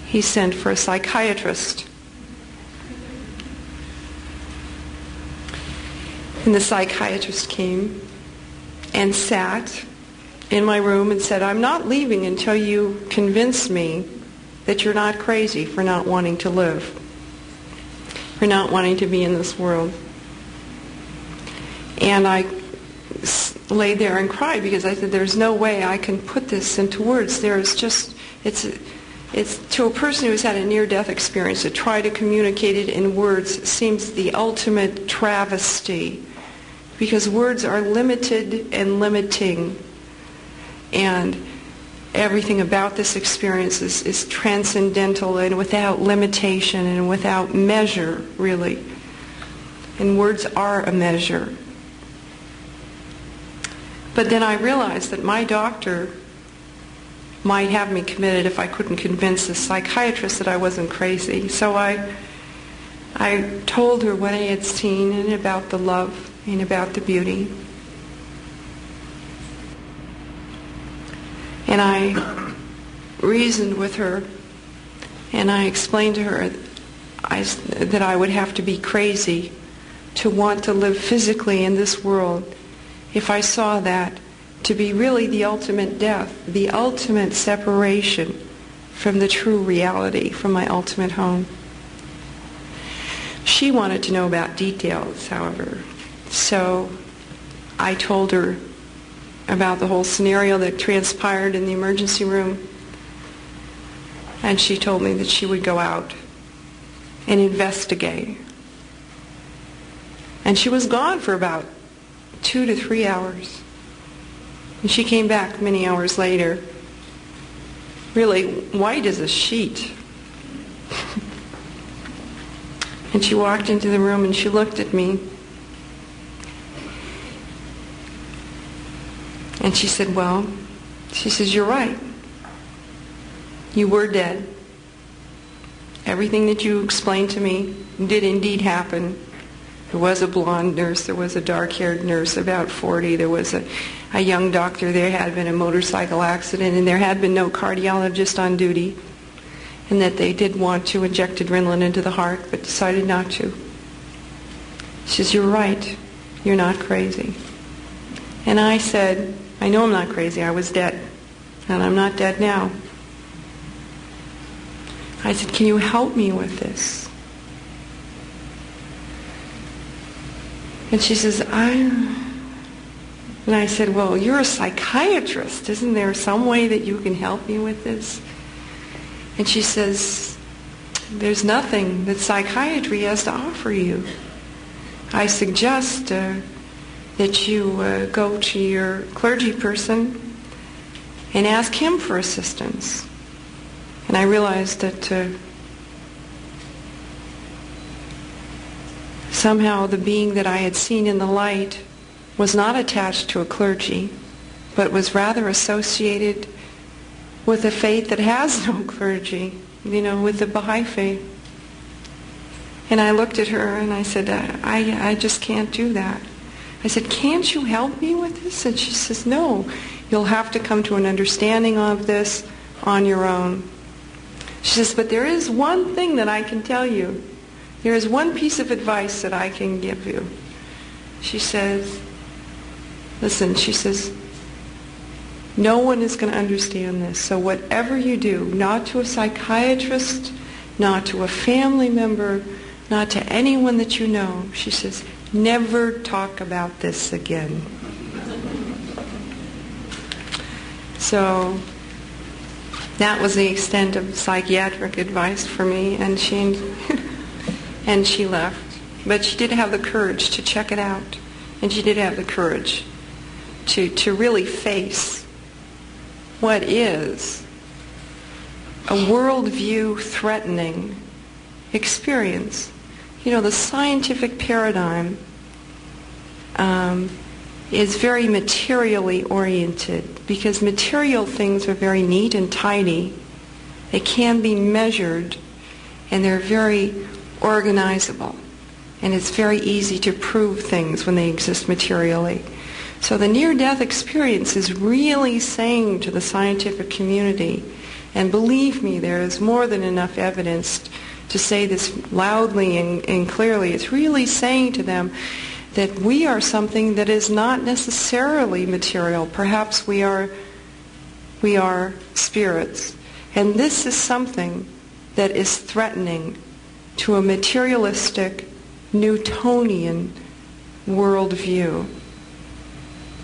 A: he sent for a psychiatrist. And the psychiatrist came and sat in my room and said, "I'm not leaving until you convince me that you're not crazy for not wanting to live, for not wanting to be in this world." And I laid there and cried because I said, "There's no way I can put this into words. It's to a person who's had a near-death experience, to try to communicate it in words seems the ultimate travesty, because words are limited and limiting, and everything about this experience is transcendental and without limitation and without measure, really. And words are a measure." But then I realized that my doctor might have me committed if I couldn't convince the psychiatrist that I wasn't crazy. So I told her what I had seen and about the love and about the beauty. And I reasoned with her, and I explained to her that I would have to be crazy to want to live physically in this world if I saw that to be really the ultimate death, the ultimate separation from the true reality, from my ultimate home. She wanted to know about details, however. So I told her about the whole scenario that transpired in the emergency room, and she told me that she would go out and investigate. And she was gone for about 2 to 3 hours. And she came back many hours later, really white as a sheet. And she walked into the room and she looked at me. And she said, well, she says, you're right. You were dead. Everything that you explained to me did indeed happen. There was a blonde nurse. There was a dark-haired nurse, about 40. There was a young doctor. There had been a motorcycle accident, and there had been no cardiologist on duty, and that they did want to inject adrenaline into the heart, but decided not to. She says, you're right. You're not crazy. And I said, I know I'm not crazy. I was dead, and I'm not dead now. I said, can you help me with this? And she says, and I said, well, you're a psychiatrist. Isn't there some way that you can help me with this? And she says, there's nothing that psychiatry has to offer you. I suggest that you go to your clergy person and ask him for assistance. And I realized that somehow the being that I had seen in the light was not attached to a clergy, but was rather associated with a faith that has no clergy, with the Baha'i faith. And I looked at her and I said, I just can't do that. I said, can't you help me with this? And she says, no, you'll have to come to an understanding of this on your own. She says, but there is one thing that I can tell you. There is one piece of advice that I can give you. She says, listen, she says, no one is going to understand this. So whatever you do, not to a psychiatrist, not to a family member, not to anyone that you know, she says, never talk about this again. So that was the extent of psychiatric advice for me, and she left. But she did have the courage to check it out, and she did have the courage to really face what is a worldview threatening experience. The scientific paradigm is very materially oriented, because material things are very neat and tidy. They can be measured, and they're very organizable. And it's very easy to prove things when they exist materially. So the near-death experience is really saying to the scientific community, and believe me, there is more than enough evidence to say this loudly and clearly. It's really saying to them that we are something that is not necessarily material. Perhaps we are spirits. And this is something that is threatening to a materialistic, Newtonian worldview,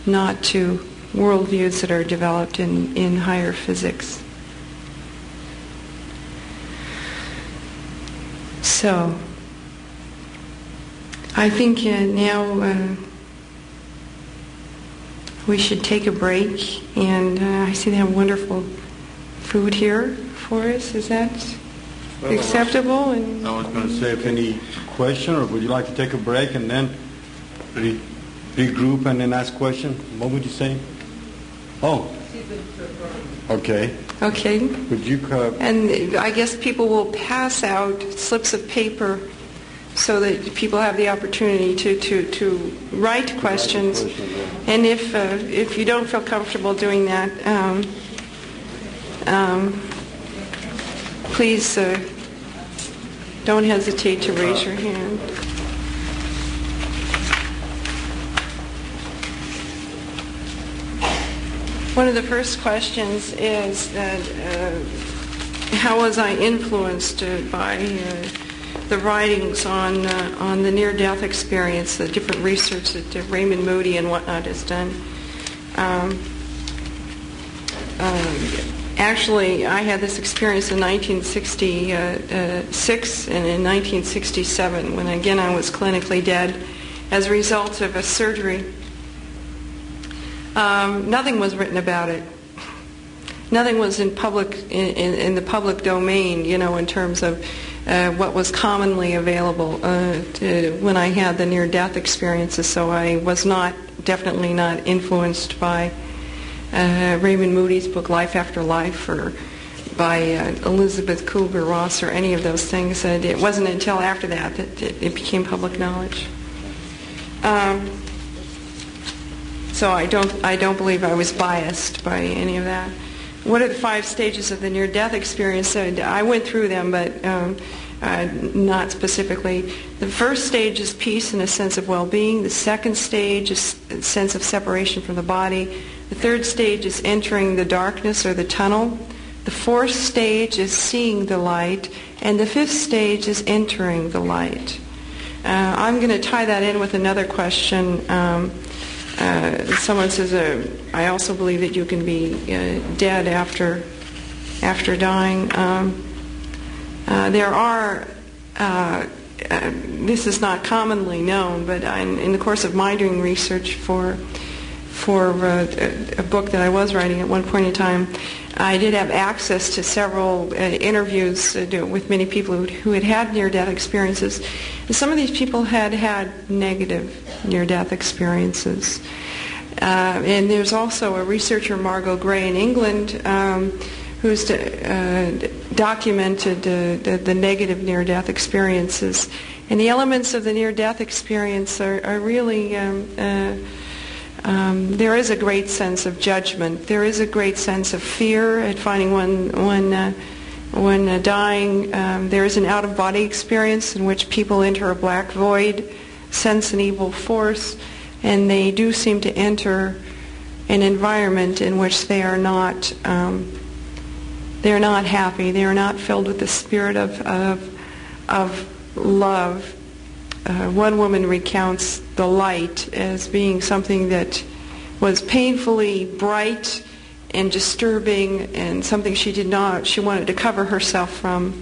A: not to worldviews that are developed in higher physics. So, I think now we should take a break, and I see they have wonderful food here for us. Is that acceptable? And
B: I was going to say, if any question, or would you like to take a break and then regroup and then ask questions? What would you say? Oh, okay.
A: Okay.
B: Would you?
A: And I guess people will pass out slips of paper so that people have the opportunity to write questions. And if you don't feel comfortable doing that, please don't hesitate to raise your hand. One of the first questions is that how was I influenced by the writings on the near-death experience, the different research that Raymond Moody and whatnot has done. Actually, I had this experience in 1966 and in 1967 when, again, I was clinically dead as a result of a surgery. Nothing was written about it. Nothing was in the public domain, in terms of what was commonly available when I had the near-death experiences. So I was definitely not influenced by Raymond Moody's book Life After Life, or by Elizabeth Kubler-Ross, or any of those things. It wasn't until after that it became public knowledge. So I don't believe I was biased by any of that. What are the 5 stages of the near-death experience? I went through them, but not specifically. The first stage is peace and a sense of well-being. The second stage is a sense of separation from the body. The third stage is entering the darkness or the tunnel. The fourth stage is seeing the light. And the fifth stage is entering the light. I'm going to tie that in with another question. Someone says, I also believe that you can be dead after dying. There are, this is not commonly known, but in the course of my doing research for a book that I was writing at one point in time, I did have access to several interviews with many people who had had near-death experiences. And some of these people had had negative near-death experiences. And there's also a researcher, Margot Gray, in England, who's documented the negative near-death experiences. And the elements of the near-death experience are really... there is a great sense of judgment. There is a great sense of fear at finding when dying. There is an out-of-body experience in which people enter a black void, sense an evil force, and they do seem to enter an environment in which they are not happy. They are not filled with the spirit of love. One woman recounts the light as being something that was painfully bright and disturbing, and something she wanted to cover herself from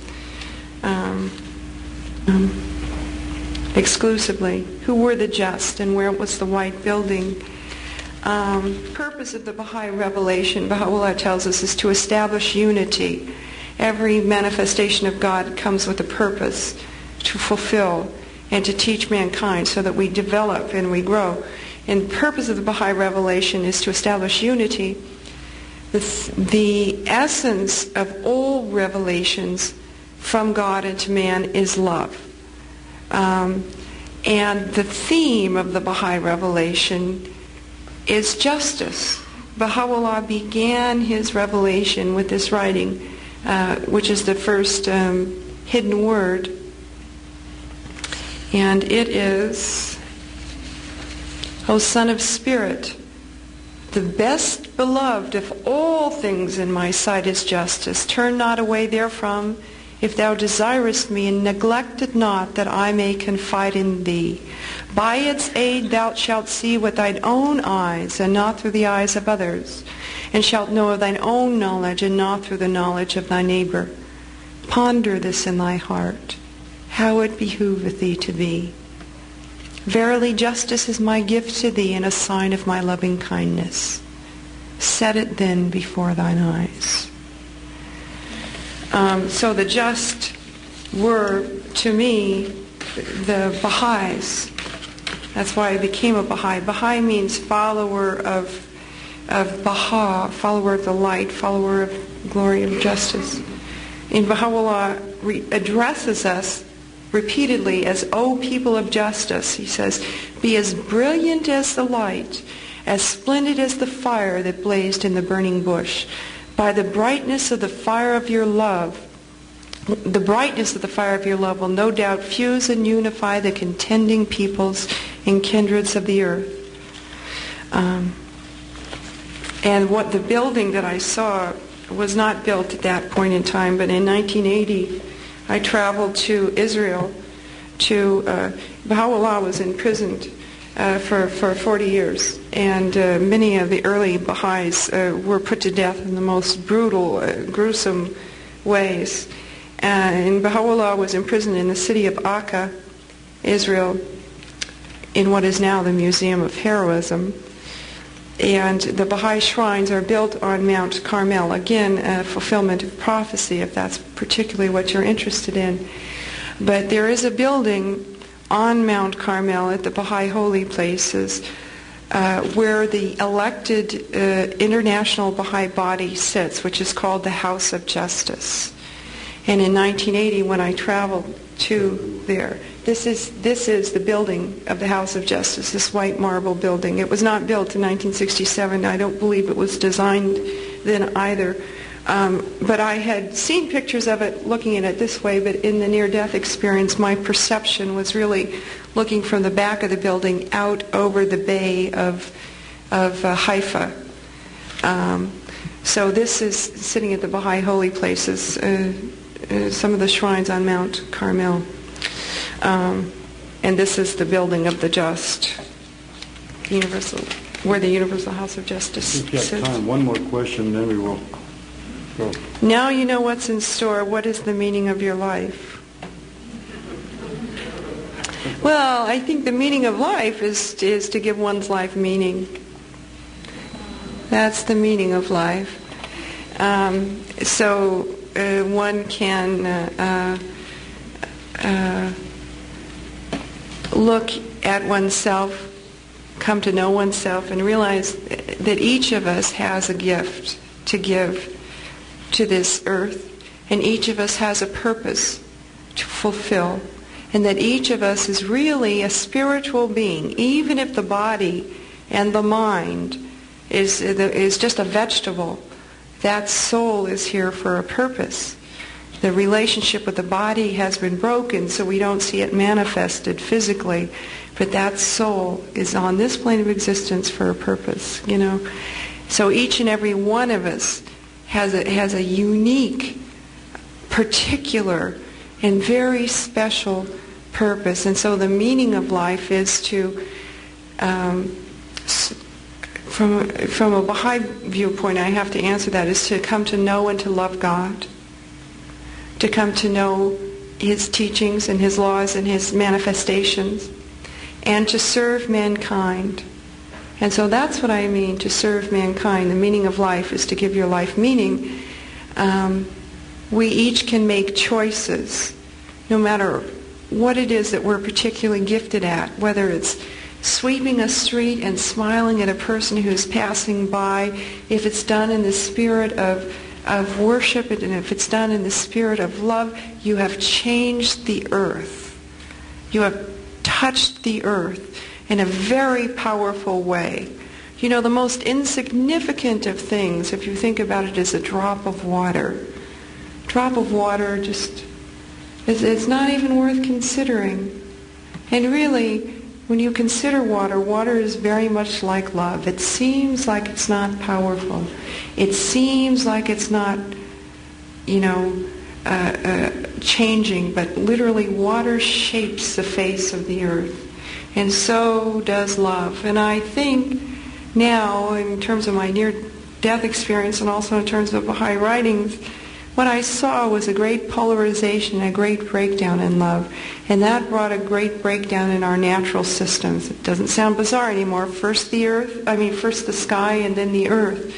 A: exclusively. Who were the just, and where was the white building? Purpose of the Baha'i revelation, Baha'u'llah tells us, is to establish unity. Every manifestation of God comes with a purpose to fulfill and to teach mankind so that we develop and we grow. And the purpose of the Baha'i revelation is to establish unity. The essence of all revelations from God into man is love. And the theme of the Baha'i revelation is justice. Baha'u'llah began his revelation with this writing, which is the first hidden word. And it is, O Son of Spirit, the best beloved of all things in my sight is justice. Turn not away therefrom, if thou desirest me, and neglect it not, that I may confide in thee. By its aid thou shalt see with thine own eyes, and not through the eyes of others, and shalt know of thine own knowledge, and not through the knowledge of thy neighbor. Ponder this in thy heart, how it behooveth thee to be. Verily justice is my gift to thee, and a sign of my loving kindness. Set it then before thine eyes. So the just were, to me, the Baha'is. That's why I became a Baha'i. Baha'i means follower of Baha, follower of the light, follower of glory and justice. And Baha'u'llah addresses us repeatedly as, O people of justice. He says, be as brilliant as the light, as splendid as the fire that blazed in the burning bush. By the brightness of the fire of your love, the brightness of the fire of your love will no doubt fuse and unify the contending peoples and kindreds of the earth. And what the building that I saw was not built at that point in time, but in 1980, I traveled to Israel. Baha'u'llah was imprisoned for 40 years, and many of the early Baha'is were put to death in the most brutal, gruesome ways. And Baha'u'llah was imprisoned in the city of Akka, Israel, in what is now the Museum of Heroism. And the Baha'i shrines are built on Mount Carmel. Again, a fulfillment of prophecy, if that's particularly what you're interested in. But there is a building on Mount Carmel at the Baha'i holy places where the elected international Baha'i body sits, which is called the House of Justice. And in 1980, when I traveled to there, this is the building of the House of Justice, this white marble building. It was not built in 1967. I don't believe it was designed then either. But I had seen pictures of it looking at it this way, but in the near-death experience, my perception was really looking from the back of the building out over the bay of Haifa. So this is sitting at the Baha'i holy places, some of the shrines on Mount Carmel. And this is the building of the just, where the Universal House of Justice
B: We've got
A: sits.
B: time. One more question, then we will go.
A: Now you know what's in store. What is the meaning of your life? Well, I think the meaning of life is to give one's life meaning. That's the meaning of life. So one can look at oneself, come to know oneself, and realize that each of us has a gift to give to this earth, and each of us has a purpose to fulfill, and that each of us is really a spiritual being, even if the body and the mind is just a vegetable. That soul is here for a purpose. The relationship with the body has been broken, so we don't see it manifested physically, but that soul is on this plane of existence for a purpose, So each and every one of us has a unique, particular, and very special purpose. And so the meaning of life is to, from a Baha'i viewpoint, I have to answer that, is to come to know and to love God, to come to know His teachings and His laws and His manifestations, and to serve mankind. And so that's what I mean, to serve mankind. The meaning of life is to give your life meaning. We each can make choices, no matter what it is that we're particularly gifted at, whether it's sweeping a street and smiling at a person who's passing by, if it's done in the spirit of worship, and if it's done in the spirit of love, you have changed the earth. You have touched the earth in a very powerful way. The most insignificant of things, if you think about it, is a drop of water. Drop of water it's not even worth considering. And really, when you consider water, water is very much like love. It seems like it's not powerful. It seems like it's not, changing, but literally water shapes the face of the earth. And so does love. And I think now, in terms of my near-death experience and also in terms of Baha'i writings, what I saw was a great polarization, a great breakdown in love. And that brought a great breakdown in our natural systems. It doesn't sound bizarre anymore. First the sky and then the earth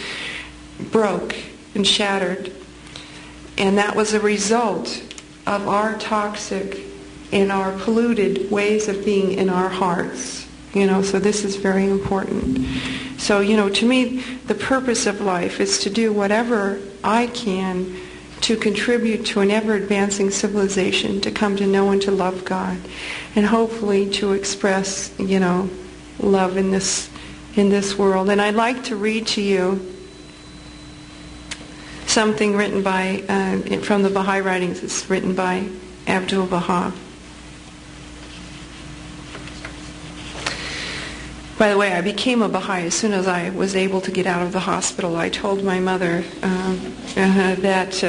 A: broke and shattered. And that was a result of our toxic and our polluted ways of being in our hearts. So this is very important. So, to me, the purpose of life is to do whatever I can to contribute to an ever-advancing civilization, to come to know and to love God, and hopefully to express, love in this world. And I'd like to read to you something written by, from the Baha'i writings. It's written by Abdu'l-Baha. By the way, I became a Baha'i as soon as I was able to get out of the hospital. I told my mother that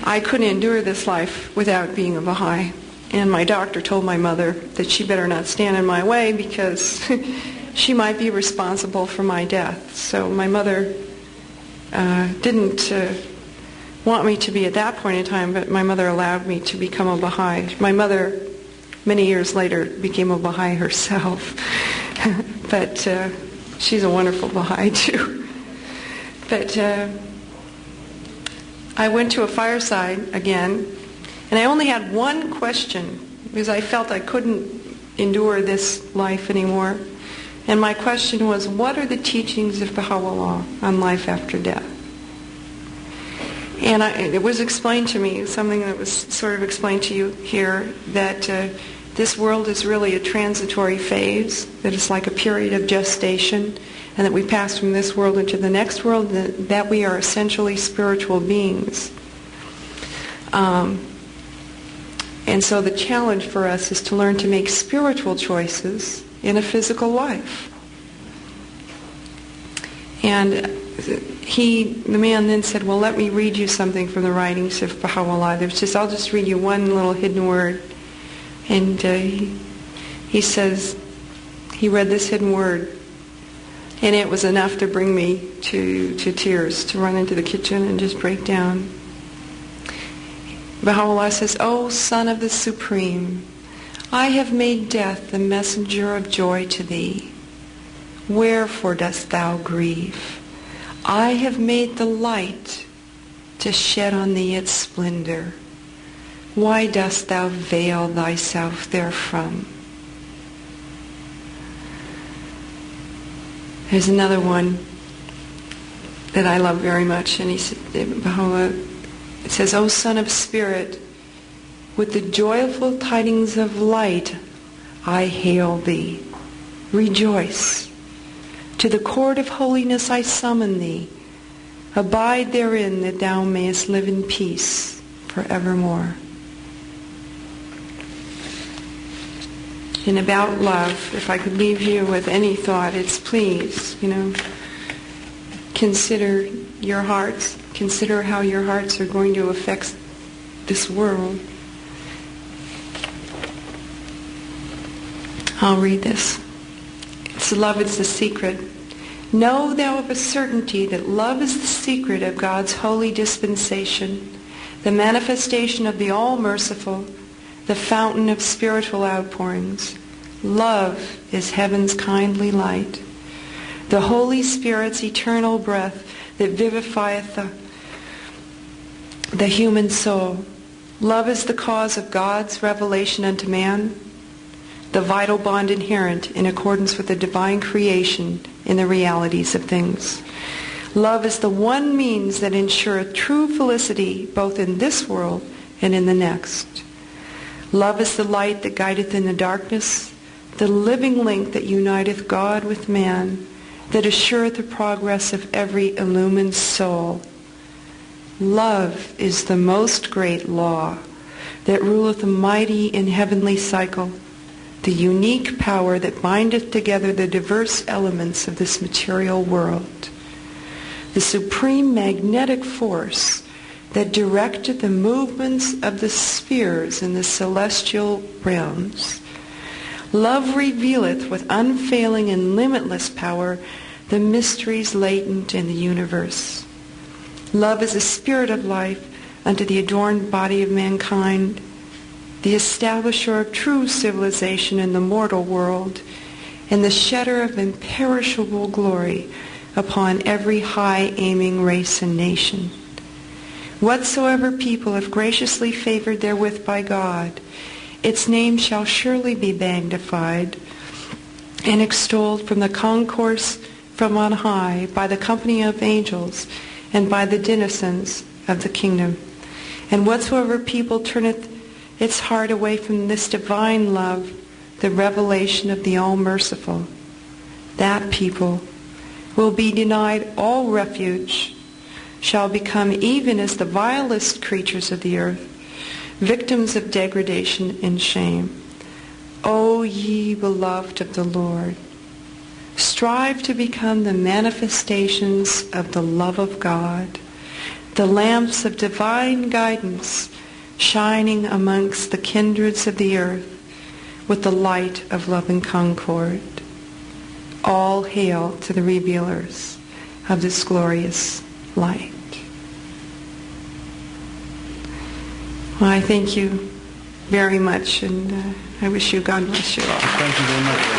A: I couldn't endure this life without being a Baha'i. And my doctor told my mother that she better not stand in my way because she might be responsible for my death. So my mother didn't want me to be at that point in time, but my mother allowed me to become a Baha'i. My mother, many years later, became a Baha'i herself. But she's a wonderful Baha'i too. But I went to a fireside again, and I only had one question because I felt I couldn't endure this life anymore. And my question was, what are the teachings of Baha'u'llah on life after death? And it was explained to me, something that was sort of explained to you here, that this world is really a transitory phase, that it's like a period of gestation, and that we pass from this world into the next world, that we are essentially spiritual beings. And so the challenge for us is to learn to make spiritual choices in a physical life. And the man then said, well, let me read you something from the writings of Baha'u'llah. I'll just read you one little hidden word. And he says, he read this hidden word, and it was enough to bring me to tears, to run into the kitchen and just break down. Baha'u'llah says, O Son of the Supreme, I have made death the messenger of joy to thee. Wherefore dost thou grieve? I have made the light to shed on thee its splendor. Why dost thou veil thyself therefrom? There's another one that I love very much, and he said, Baha'u'llah, it says, O Son of Spirit, with the joyful tidings of light I hail thee. Rejoice. To the court of holiness I summon thee. Abide therein that thou mayest live in peace forevermore. And about love, if I could leave you with any thought, it's please, consider your hearts. Consider how your hearts are going to affect this world. I'll read this. It's love is the secret. Know thou of a certainty that love is the secret of God's holy dispensation, the manifestation of the all-merciful, the fountain of spiritual outpourings. Love is heaven's kindly light, the Holy Spirit's eternal breath that vivifieth the human soul. Love is the cause of God's revelation unto man, the vital bond inherent in accordance with the divine creation in the realities of things. Love is the one means that ensureth true felicity both in this world and in the next. Love is the light that guideth in the darkness, the living link that uniteth God with man, that assureth the progress of every illumined soul. Love is the most great law that ruleth the mighty and heavenly cycle, the unique power that bindeth together the diverse elements of this material world, the supreme magnetic force that directeth the movements of the spheres in the celestial realms. Love revealeth with unfailing and limitless power the mysteries latent in the universe. Love is a spirit of life unto the adorned body of mankind, the establisher of true civilization in the mortal world, and the shedder of imperishable glory upon every high-aiming race and nation. Whatsoever people have graciously favored therewith by God, its name shall surely be magnified and extolled from the concourse from on high by the company of angels and by the denizens of the kingdom. And whatsoever people turneth its heart away from this divine love, the revelation of the all-merciful, that people will be denied all refuge, shall become even as the vilest creatures of the earth, victims of degradation and shame. O ye beloved of the Lord, strive to become the manifestations of the love of God, the lamps of divine guidance shining amongst the kindreds of the earth with the light of love and concord. All hail to the revealers of this glorious light. Well, I thank you very much, and I wish you God bless you all.
B: Thank you very much.